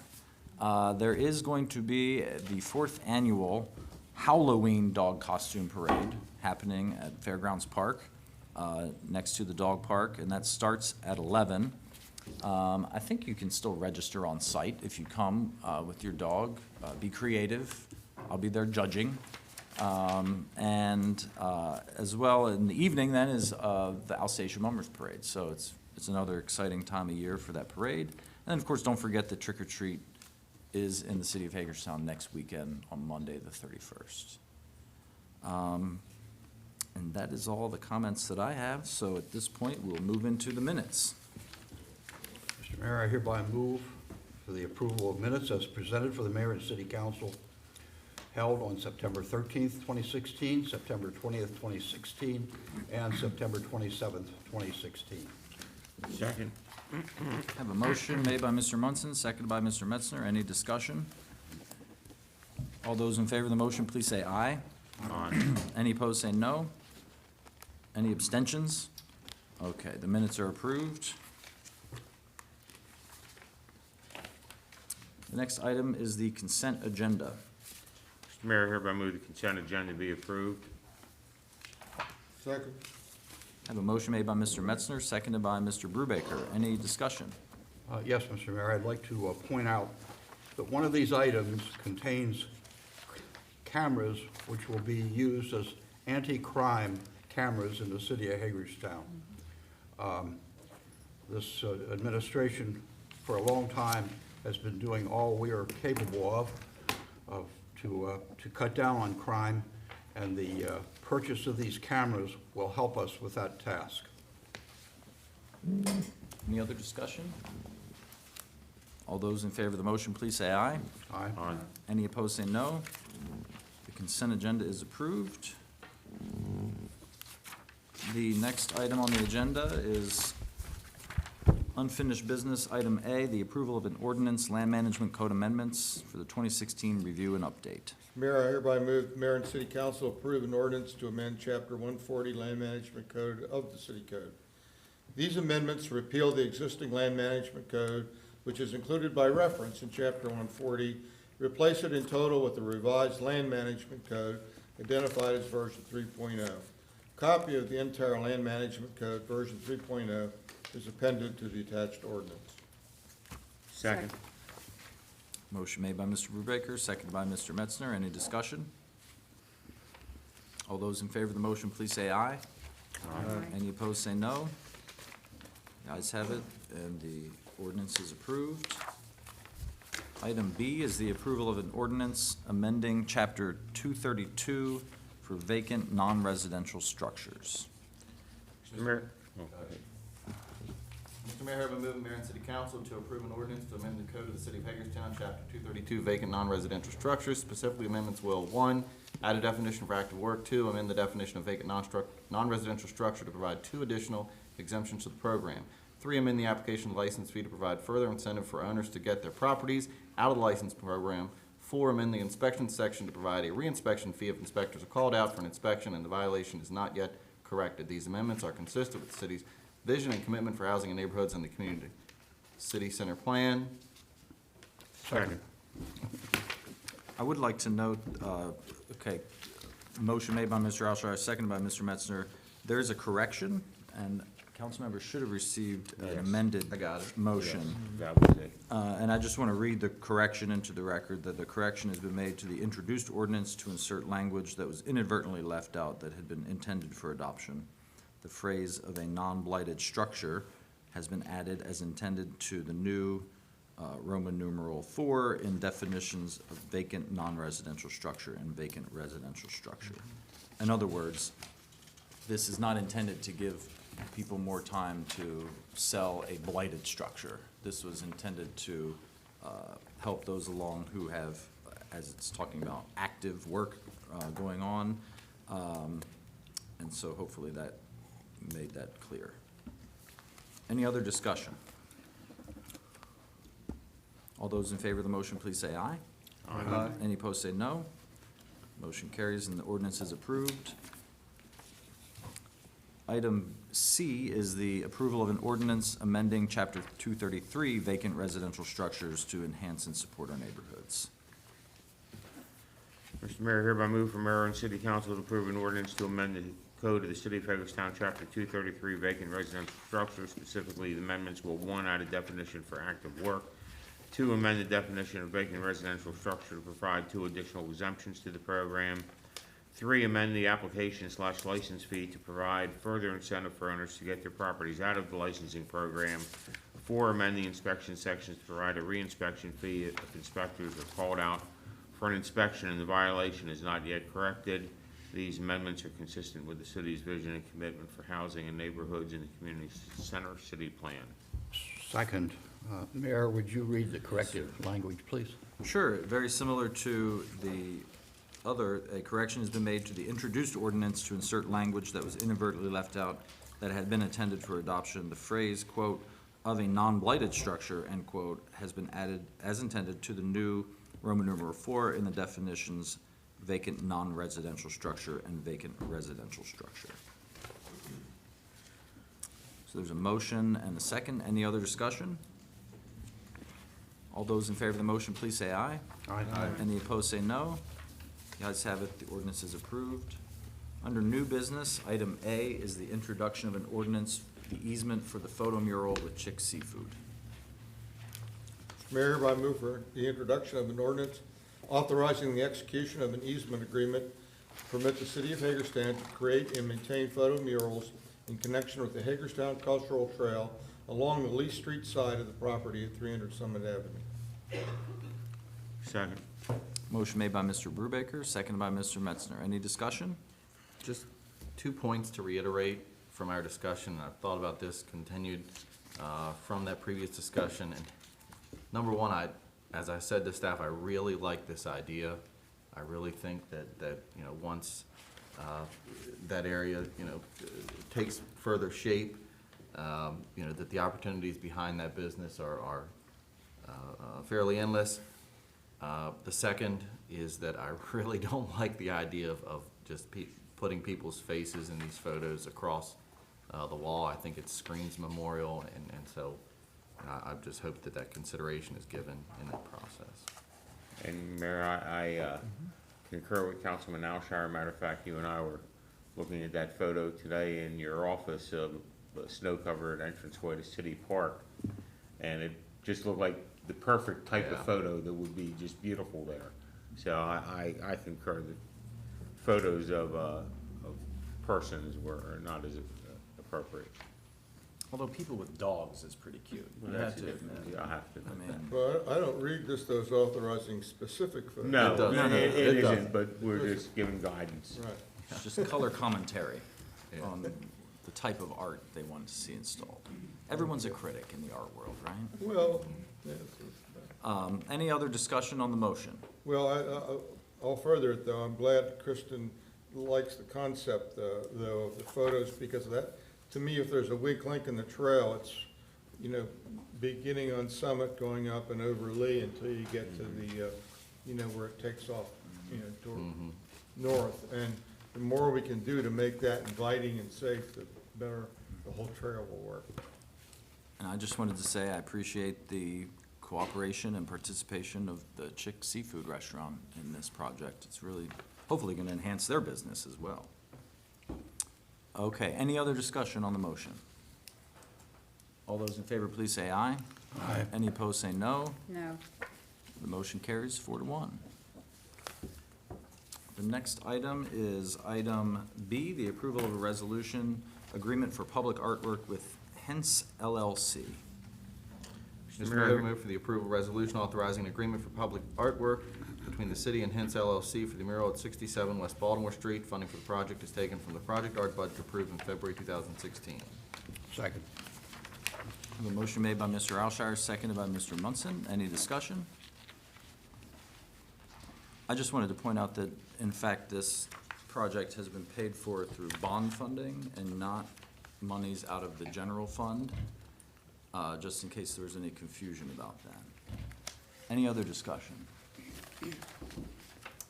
There is going to be the 4th annual Halloween Dog Costume Parade happening at Fairgrounds Park, next to the dog park, and that starts at 11. I think you can still register on site if you come with your dog. Be creative. I'll be there judging. And as well in the evening then is the Alsatian Mummers Parade. So it's another exciting time of year for that parade. And of course, don't forget that Trick or Treat is in the city of Hagerstown next weekend on Monday the 31st. And that is all the comments that I have. So at this point, we'll move into the minutes. Mr. Mayor, I hereby move for the approval of minutes as presented for the mayor and city council held on September 13th, 2016, September 20th, 2016, and September 27th, 2016. Second. Have a motion made by Mr. Munson, seconded by Mr. Metzner. Any discussion? All those in favor of the motion, please say aye. Aye. Any opposed, say no. Any abstentions? Okay, the minutes are approved. The next item is the consent agenda. Mr. Mayor, I hereby move the consent agenda be approved. Second. Have a motion made by Mr. Metzner, seconded by Mr. Brubaker. Any discussion? Yes, Mr. Mayor, I'd like to point out that one of these items contains cameras which will be used as anti-crime cameras in the city of Hagerstown. This administration, for a long time, has been doing all we are capable of to cut down on crime, and the purchase of these cameras will help us with that task. Any other discussion? All those in favor of the motion, please say aye. Aye. Aye. Any opposed, say no. The consent agenda is approved. The next item on the agenda is unfinished business. Item A, the approval of an ordinance, land management code amendments for the 2016 review and update. Mayor, I hereby move the mayor and city council approve an ordinance to amend chapter 140 Land Management Code of the City Code. These amendments repeal the existing land management code, which is included by reference in chapter 140, replace it in total with the revised land management code identified as version 3.0. Copy of the entire land management code version 3.0 is appended to the attached ordinance. Second. Motion made by Mr. Brubaker, seconded by Mr. Metzner. Any discussion? All those in favor of the motion, please say aye. Aye. Any opposed, say no. The ayes have it, and the ordinance is approved. Item B is the approval of an ordinance amending Chapter 232 for vacant non-residential structures. Mr. Mayor. Oh. Mr. Mayor, I hereby move the mayor and city council to approve an ordinance to amend the code of the city of Hagerstown, chapter 232, vacant non-residential structures. Specifically, amendments will, 1, add a definition for active work. 2, amend the definition of vacant non-residential structure to provide 2 additional exemptions to the program. 3, amend the application license fee to provide further incentive for owners to get their properties out of the license program. 4, amend the inspection section to provide a reinspection fee if inspectors are called out for an inspection and the violation is not yet corrected. These amendments are consistent with the city's vision and commitment for housing in neighborhoods and the community. City Center Plan. Second. I would like to note, motion made by Mr. Alshire, seconded by Mr. Metzner. There is a correction, and council members should have received an Yes. amended I got it. motion. That was it. And I just want to read the correction into the record, that the correction has been made to the introduced ordinance to insert language that was inadvertently left out that had been intended for adoption. The phrase of a non-blighted structure has been added as intended to the new Roman numeral 4 in definitions of vacant non-residential structure and vacant residential structure. In other words, this is not intended to give people more time to sell a blighted structure. This was intended to help those along who have, as it's talking about, active work going on. And so hopefully that made that clear. Any other discussion? All those in favor of the motion, please say aye. Aye. Any opposed, say no. Motion carries and the ordinance is approved. Item C is the approval of an ordinance amending Chapter 233 vacant residential structures to enhance and support our neighborhoods. Mr. Mayor, hereby move for mayor and city council to approve an ordinance to amend the code of the city of Hagerstown, chapter 233, vacant residential structures. Specifically, the amendments will, 1, add a definition for active work. 2, amend the definition of vacant residential structure to provide 2 additional exemptions to the program. 3, amend the application/license fee to provide further incentive for owners to get their properties out of the licensing program. 4, amend the inspection sections to provide a reinspection fee if inspectors are called out for an inspection and the violation is not yet corrected. These amendments are consistent with the city's vision and commitment for housing in neighborhoods in the community center city plan. Second. Mayor, would you read the corrective language, please? Sure, very similar to the other, a correction has been made to the introduced ordinance to insert language that was inadvertently left out that had been intended for adoption. The phrase, quote, of a non-blighted structure," end quote, has been added as intended to the new Roman numeral 4 in the definitions vacant non-residential structure and vacant residential structure. So there's a motion and a second. Any other discussion? All those in favor of the motion, please say aye. Aye. Any opposed, say no. The ayes have it, the ordinance is approved. Under new business, item A is the introduction of an ordinance, the easement for the photo mural with Chick Seafood. Mayor, I move for the introduction of an ordinance authorizing the execution of an easement agreement to permit the city of Hagerstown to create and maintain photo murals in connection with the Hagerstown Cultural Trail along the Lee Street side of the property at 300 Summit Avenue. Second. Motion made by Mr. Brubaker, seconded by Mr. Metzner. Any discussion? Just 2 points to reiterate from our discussion. I've thought about this, continued from that previous discussion. And number one, as I said to staff, I really like this idea. I really think that you know, once that area, you know, takes further shape, you know, that the opportunities behind that business are fairly endless. The second is that I really don't like the idea of just putting people's faces in these photos across the wall. I think it screams memorial, and so I just hope that that consideration is given in that process. And Mayor, I concur with Councilman Alshire. Matter of fact, you and I were looking at that photo today in your office of the snow-covered entranceway to City Park, and it just looked like the perfect type of photo that would be just beautiful there. So I concur that photos of persons were not as appropriate. Although people with dogs is pretty cute. You have to admit. I have to I admit mean, Well, I don't read this as authorizing specific photos. No, It doesn't. it It doesn't. isn't, but we're just giving guidance. Right. it's just color commentary Yeah. on the type of art they want to see installed. Everyone's a critic in the art world, right? Well, yes, Any other discussion on the motion? well, I'll further it, though. I'm glad Kristen likes the concept, though, of the photos, because that, to me, if there's a weak link in the trail, it's, you know, beginning on Summit, going up and over Lee until you get to the, you know, where it takes off, you know, toward north. And the more we can do to make that inviting and safe, the better the whole trail will work. And I just wanted to say I appreciate the cooperation and participation of the Chick Seafood Restaurant in this project. It's really, hopefully going to enhance their business as well. Okay, any other discussion on the motion? All those in favor, please say aye. Aye. Any opposed, say no. No. The motion carries 4-1. The next item is item B, the approval of a resolution agreement for public artwork with Hence LLC. Mr. Mayor, I move for the approval resolution authorizing an agreement for public artwork between the city and Hence LLC for the mural at 67 West Baltimore Street. Funding for the project is taken from the project art budget approved in February 2016. Second. I have a motion made by Mr. Alshire, seconded by Mr. Munson. Any discussion? I just wanted to point out that, in fact, this project has been paid for through bond funding and not monies out of the general fund, just in case there was any confusion about that. Any other discussion?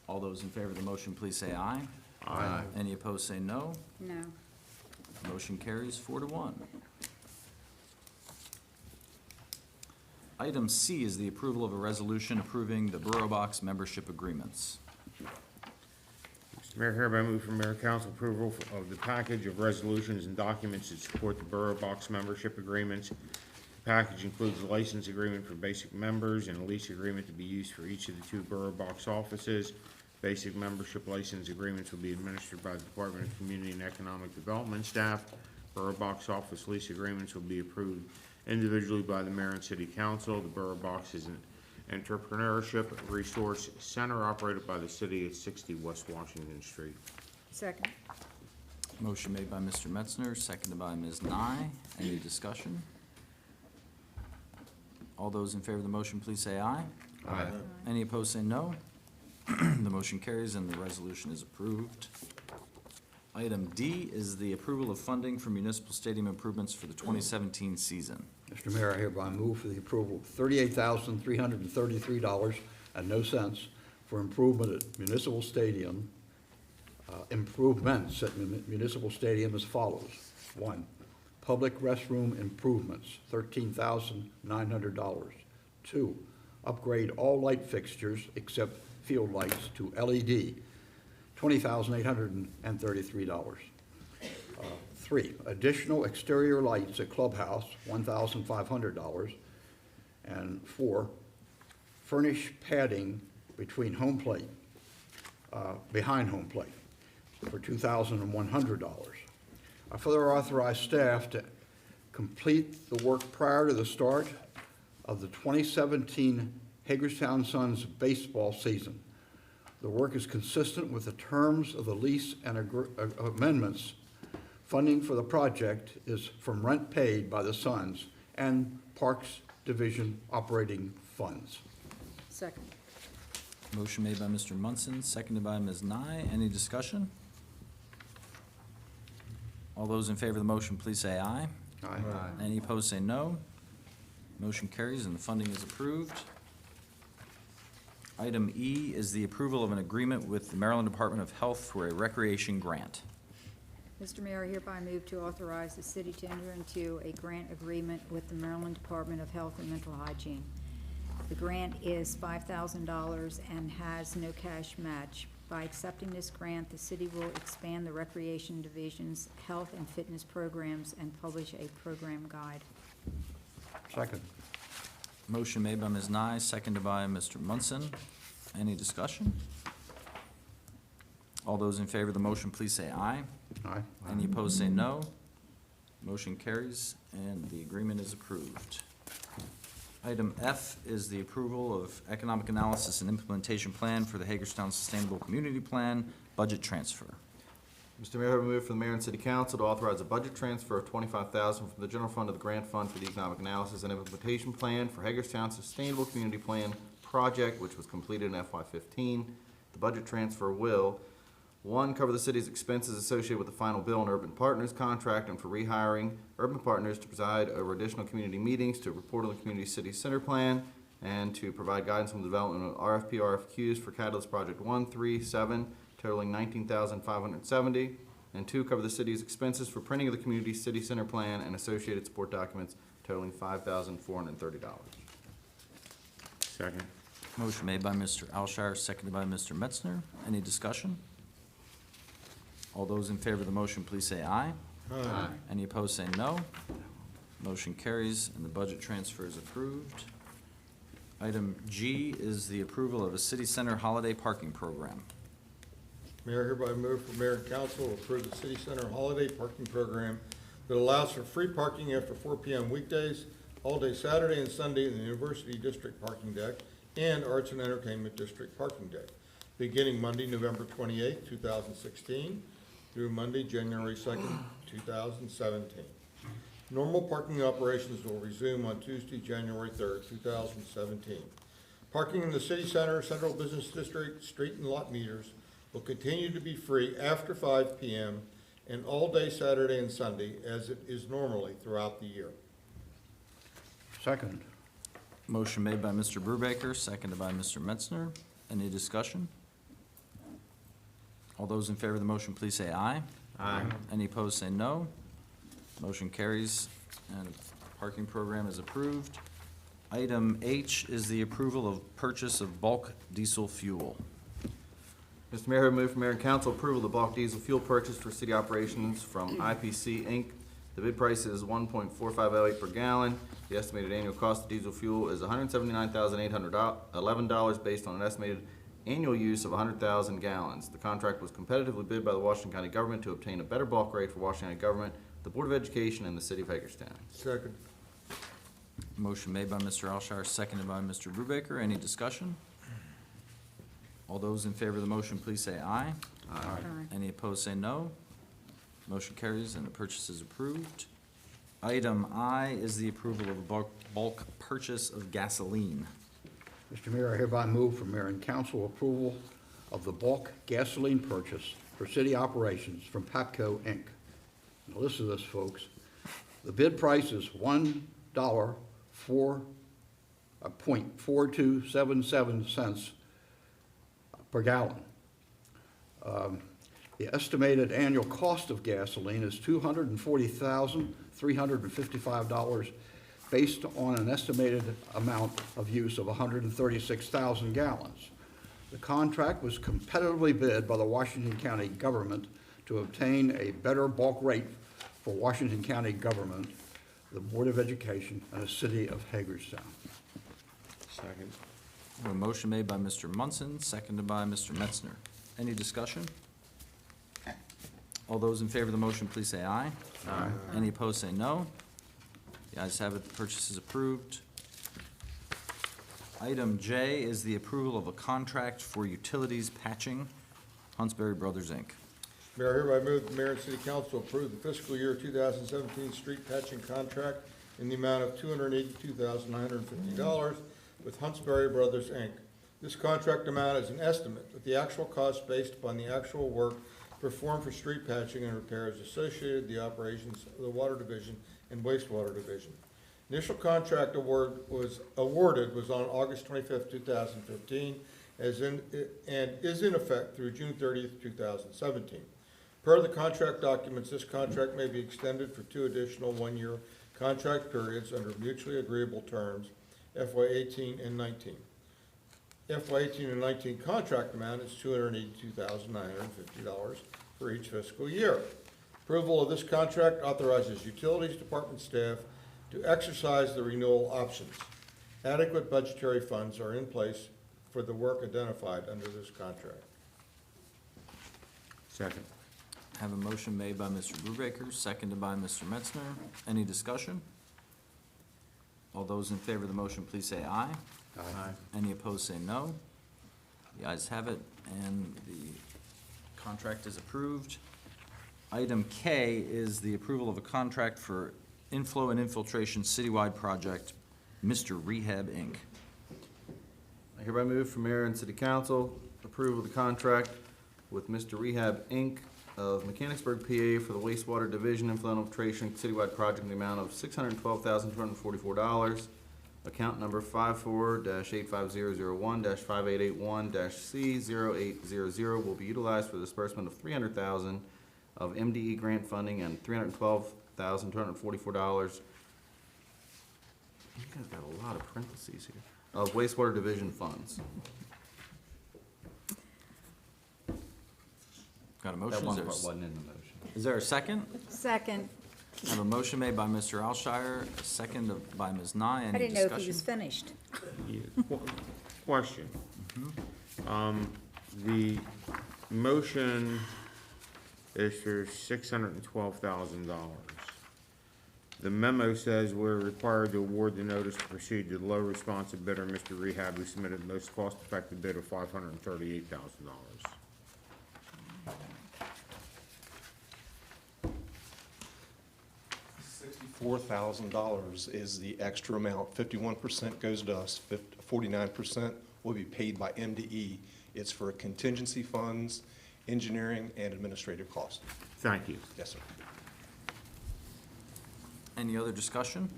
All those in favor of the motion, please say aye. Aye. Any opposed, say no. No. Motion carries 4-1. Item C is the approval of a resolution approving the Borough Box membership agreements. Mr. Mayor, hereby move for mayor council approval of the package of resolutions and documents that support the Borough Box membership agreements. The package includes a license agreement for basic members and a lease agreement to be used for each of the 2 Borough Box offices. Basic membership license agreements will be administered by the Department of Community and Economic Development staff. Borough Box office lease agreements will be approved individually by the mayor and city council. The Borough Box is an entrepreneurship resource center operated by the city at 60 West Washington Street. Second. Motion made by Mr. Metzner, seconded by Ms. Nye. Any discussion? All those in favor of the motion, please say aye. Aye. Any opposed, say no. The motion carries and the resolution is approved. Item D is the approval of funding for municipal stadium improvements for the 2017 season. Mr. Mayor, I hereby move for the approval of $38,333.00 for improvements at Municipal Stadium as follows. 1, public restroom improvements, $13,900. 2, upgrade all light fixtures except field lights to LED, $20,833. 3, additional exterior lights at Clubhouse, $1,500. And 4, furnish padding behind home plate for $2,100. I further authorize staff to complete the work prior to the start of the 2017 Hagerstown Suns baseball season. The work is consistent with the terms of the lease and amendments. Funding for the project is from rent paid by the Suns and Parks Division operating funds. Second. Motion made by Mr. Munson, seconded by Ms. Nye. Any discussion? All those in favor of the motion, please say aye. Aye. Any opposed, say no. Motion carries and the funding is approved. Item E is the approval of an agreement with the Maryland Department of Health for a recreation grant. Mr. Mayor, I hereby move to authorize the city to enter into a grant agreement with the Maryland Department of Health and Mental Hygiene. The grant is $5,000 and has no cash match. By accepting this grant, the city will expand the Recreation Division's health and fitness programs and publish a program guide. Second. Motion made by Ms. Nye, seconded by Mr. Munson. Any discussion? All those in favor of the motion, please say aye. Aye. Any opposed, say no. Motion carries, and the agreement is approved. Item F is the approval of economic analysis and implementation plan for the Hagerstown Sustainable Community Plan budget transfer. Mr. Mayor, I move for the mayor and city council to authorize a budget transfer of $25,000 from the general fund to the grant fund for the economic analysis and implementation plan for Hagerstown Sustainable Community Plan project, which was completed in FY15. The budget transfer will: 1, cover the city's expenses associated with the final bill and Urban Partners contract and for rehiring Urban Partners to preside over additional community meetings, to report on the community city center plan, and to provide guidance on the development of RFQs for Catalyst Project 1, 3, 7, totaling $19,570. And 2, cover the city's expenses for printing of the community city center plan and associated support documents totaling $5,430. Second. Motion made by Mr. Alshire, seconded by Mr. Metzner. Any discussion? All those in favor of the motion, please say aye. Aye. Any opposed, say no. Motion carries, and the budget transfer is approved. Item G is the approval of a city center holiday parking program. Mayor, hereby move for mayor and council to approve the city center holiday parking program that allows for free parking after 4 p.m. weekdays, all day Saturday and Sunday in the University District parking deck and Arts and Entertainment District parking deck, beginning Monday, November 28, 2016, through Monday, January 2nd, 2017. Normal parking operations will resume on Tuesday, January 3rd, 2017. Parking in the city center, central business district, street and lot meters will continue to be free after 5 p.m. and all day Saturday and Sunday, as it is normally throughout the year. Second. Motion made by Mr. Brubaker, seconded by Mr. Metzner. Any discussion? All those in favor of the motion, please say aye. Aye. Any opposed, say no. Motion carries, and the parking program is approved. Item H is the approval of purchase of bulk diesel fuel. Mr. Mayor, I move for mayor and council approval of the bulk diesel fuel purchase for city operations from IPC Inc. The bid price is $1.4508 per gallon. The estimated annual cost of diesel fuel is $179,811 based on an estimated annual use of 100,000 gallons. The contract was competitively bid by the Washington County government to obtain a better bulk rate for Washington County government, the Board of Education, and the city of Hagerstown. Second. Motion made by Mr. Alshire, seconded by Mr. Brubaker. Any discussion? All those in favor of the motion, please say aye. Aye. Any opposed, say no. Motion carries and the purchase is approved. Item I is the approval of a bulk purchase of gasoline. Mr. Mayor, I hereby move for mayor and council approval of the bulk gasoline purchase for city operations from PAPCO Inc. Now listen to this, folks. The bid price is $0.4277 per gallon. The estimated annual cost of gasoline is $240,355 based on an estimated amount of use of 136,000 gallons. The contract was competitively bid by the Washington County government to obtain a better bulk rate for Washington County government, the Board of Education, and the City of Hagerstown. Second. A motion made by Mr. Munson, seconded by Mr. Metzner. Any discussion? All those in favor of the motion, please say aye. Aye. Any opposed, say no. The ayes have it, the purchase is approved. Item J is the approval of a contract for utilities patching, Huntsberry Brothers, Inc. Mayor, hereby move the mayor and city council approve the fiscal year 2017 street patching contract in the amount of $282,950 with Huntsberry Brothers, Inc. This contract amount is an estimate, but the actual cost based upon the actual work performed for street patching and repairs associated with the operations of the Water Division and Wastewater Division. Initial contract awarded was on August 25th, 2015, and is in effect through June 30th, 2017. Per the contract documents, this contract may be extended for 2 additional one-year contract periods under mutually agreeable terms, FY 18 and 19. FY 18 and 19 contract amount is $282,950 for each fiscal year. Approval of this contract authorizes utilities department staff to exercise the renewal options. Adequate budgetary funds are in place for the work identified under this contract. Second. Have a motion made by Mr. Brubaker, seconded by Mr. Metzner. Any discussion? All those in favor of the motion, please say aye. Aye. Any opposed, say no. The ayes have it, and the contract is approved. Item K is the approval of a contract for inflow and infiltration citywide project, Mr. Rehab, Inc. I hereby move for mayor and city council approval of the contract with Mr. Rehab, Inc. of Mechanicsburg, PA for the wastewater division inflow and infiltration citywide project in the amount of $612,244. Account number 54-85001-5881-C0800 will be utilized for the disbursement of $300,000 of MDE grant funding and $312,244. You guys got a lot of parentheses here. Of wastewater division funds. Got a motion? That one Is there part s- wasn't in the motion. Is there a second? Second. I have a motion made by Mr. Alshire, a second by Ms. Nye. I Any didn't know if he discussion? was finished. Yeah, question. The motion is for $612,000. The memo says we're required to award the notice to proceed to the low responsive bidder, Mr. Rehab, who submitted the most cost-effective bid of $538,000. $64,000 is the extra amount. 51% goes to us, 49% will be paid by MDE. It's for contingency funds, engineering, and administrative costs. Thank you. Yes, sir. Any other discussion?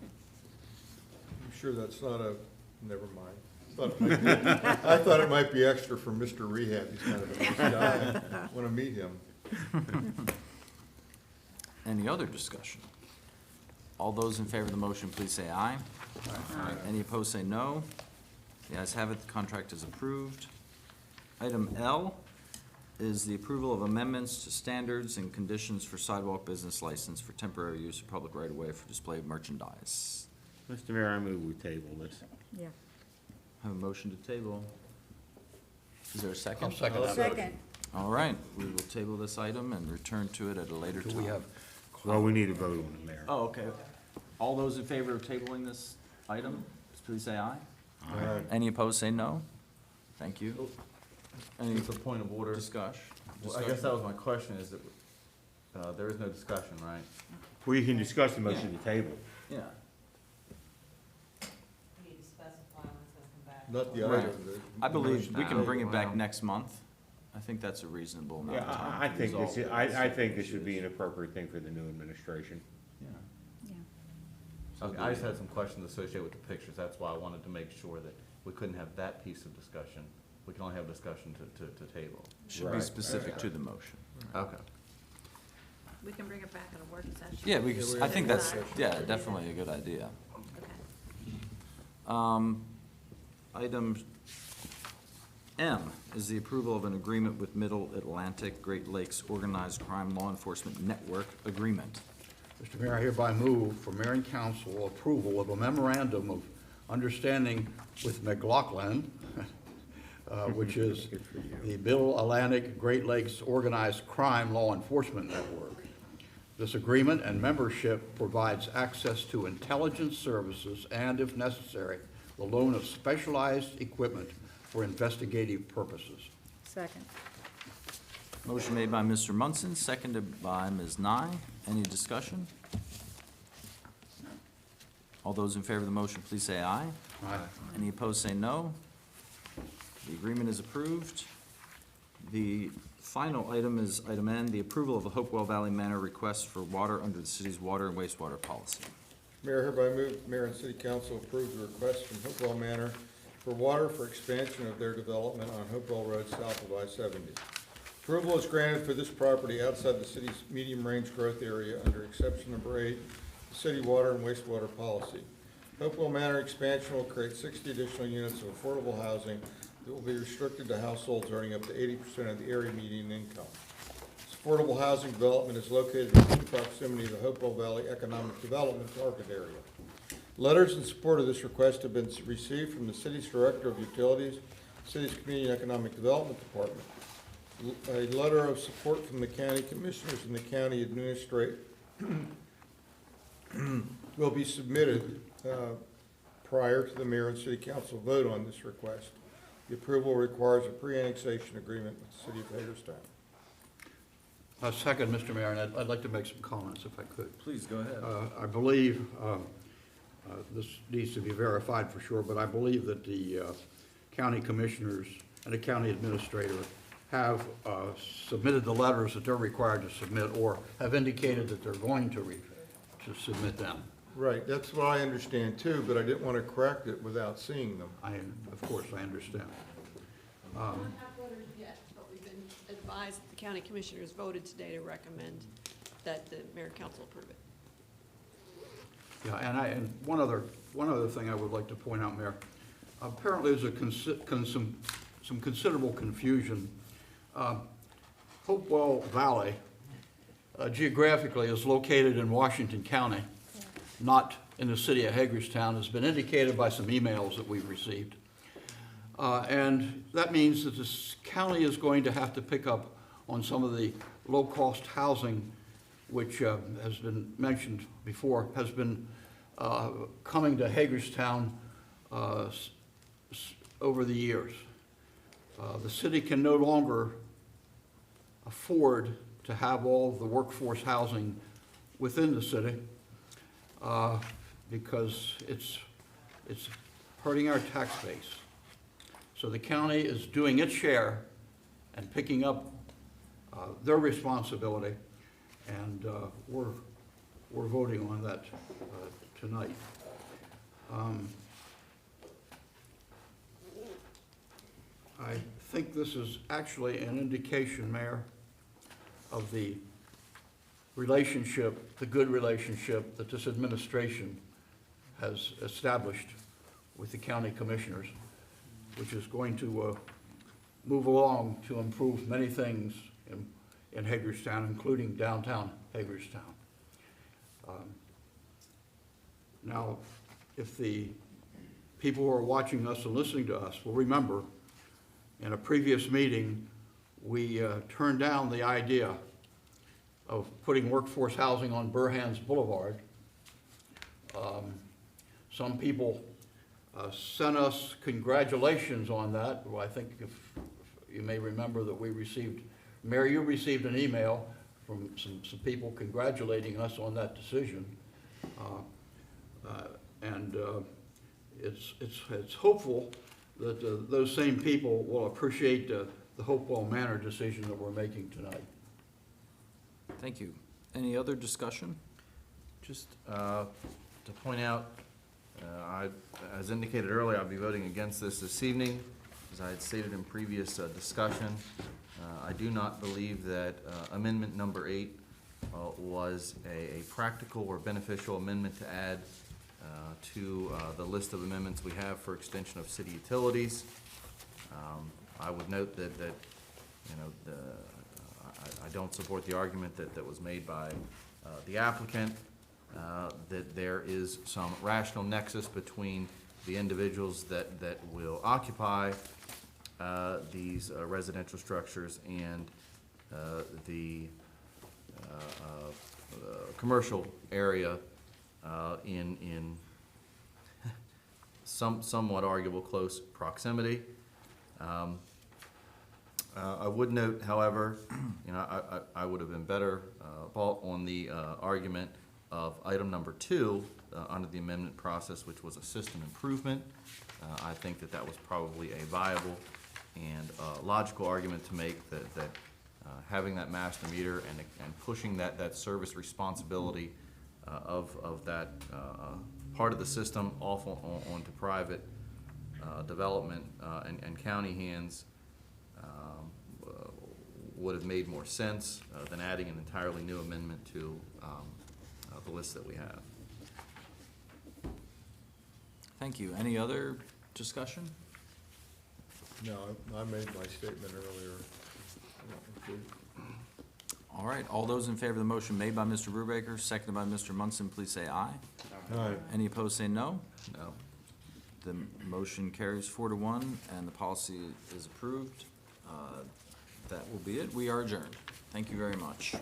I'm sure that's not a, never mind. I thought it might be extra for Mr. Rehab. He's kind of a nice guy. Want to meet him. Any other discussion? All those in favor of the motion, please say aye. Aye. Any opposed, say no. The ayes have it, the contract is approved. Item L is the approval of amendments to standards and conditions for sidewalk business license for temporary use of public right-of-way for display of merchandise. Mr. Mayor, I move we table this. Yeah. Have a motion to table. Is there a second? I'll second that. Second. All right, we will table this item and return to it at a later time. Do we have, Well, we need a vote on it, Mayor. Oh, okay. All those in favor of tabling this item, please say aye. Aye. Any opposed, say no. Thank you. Any Just a point of order. discussion? Well, I guess that was my question, is that, there is no discussion, right? Well, you can discuss the motion to table. Yeah. We need to specify when it's gonna come back. Not the Right. item. I believe we can bring it back Wow. next month. I think that's a reasonable amount Yeah, of time. I to think resolve this, it. I think this would be an appropriate thing for the new administration. Yeah. Yeah. So I just had some questions associated with the pictures. That's why I wanted to make sure that we couldn't have that piece of discussion. We can only have discussion to table. Should be specific to the motion. Okay. We can bring it back in a work session. Yeah, I think that's, Decide. definitely a good idea. Okay. Item M is the approval of an agreement with Middle Atlantic Great Lakes Organized Crime Law Enforcement Network Agreement. Mr. Mayor, I hereby move for mayor and council approval of a memorandum of understanding with McLaughlin, which is the Middle Atlantic Great Lakes Organized Crime Law Enforcement Network. This agreement and membership provides access to intelligence services and, if necessary, the loan of specialized equipment for investigative purposes. Second. Motion made by Mr. Munson, seconded by Ms. Nye. Any discussion? All those in favor of the motion, please say aye. Aye. Any opposed, say no. The agreement is approved. The final item is item N, the approval of a Hopewell Valley Manor request for water under the city's water and wastewater policy. Mayor, hereby move Mayor and City Council approve the request from Hopewell Manor for water for expansion of their development on Hopewell Road south of I-70. Approval is granted for this property outside the city's medium-range growth area under exception number 8, the city water and wastewater policy. Hopewell Manor expansion will create 60 additional units of affordable housing that will be restricted to households earning up to 80% of the area median income. This affordable housing development is located in proximity to the Hopewell Valley Economic Development Target Area. Letters in support of this request have been received from the city's Director of Utilities, city's Community and Economic Development Department. A letter of support from the county commissioners and the county administrator will be submitted prior to the mayor and city council vote on this request. The approval requires a pre-annexation agreement with the city of Hagerstown. Second, Mr. Mayor, and I'd like to make some comments if I could. Please, go ahead. I believe, this needs to be verified for sure, but I believe that the county commissioners and the county administrator have submitted the letters that they're required to submit or have indicated that they're going to submit them. Right, that's what I understand too, but I didn't want to correct it without seeing them. Of course, I understand. We don't have letters yet, but we've been advised that the county commissioners voted today to recommend that the mayor and council approve it. Yeah, and one other thing I would like to point out, Mayor. Apparently, there's some considerable confusion. Hopewell Valley geographically is located in Washington County, not in the city of Hagerstown, has been indicated by some emails that we've received. And that means that this county is going to have to pick up on some of the low-cost housing, which has been mentioned before, has been coming to Hagerstown over the years. The city can no longer afford to have all the workforce housing within the city because it's hurting our tax base. So the county is doing its share and picking up their responsibility, and we're voting on that tonight. I think this is actually an indication, Mayor, of the relationship, the good relationship that this administration has established with the county commissioners, which is going to move along to improve many things in Hagerstown, including downtown Hagerstown. Now, if the people who are watching us and listening to us will remember, in a previous meeting, we turned down the idea of putting workforce housing on Burhan's Boulevard. Some people sent us congratulations on that. Well, I think if you may remember that we received, Mayor, you received an email from some people congratulating us on that decision. It's hopeful that those same people will appreciate the Hopewell Manor decision that we're making tonight. Thank you. Any other discussion? Just to point out, as indicated earlier, I'll be voting against this evening. As I had stated in previous discussion, I do not believe that amendment number 8 was a practical or beneficial amendment to add to the list of amendments we have for extension of city utilities. I would note that you know, I don't support the argument that was made by the applicant, that there is some rational nexus between the individuals that will occupy these residential structures and the commercial area in somewhat arguable close proximity. I would note, however, you know, I would have been better on the argument of item number 2 under the amendment process, which was a system improvement. I think that was probably a viable and logical argument to make, that having that master meter and pushing that service responsibility of that part of the system off onto private development and county hands would have made more sense than adding an entirely new amendment to the list that we have. Thank you. Any other discussion? No, I made my statement earlier. All right, all those in favor of the motion made by Mr. Brubaker, seconded by Mr. Munson, please say aye. Aye. Any opposed, say no. No. The motion carries 4-1, and the policy is approved. That will be it. We are adjourned. Thank you very much.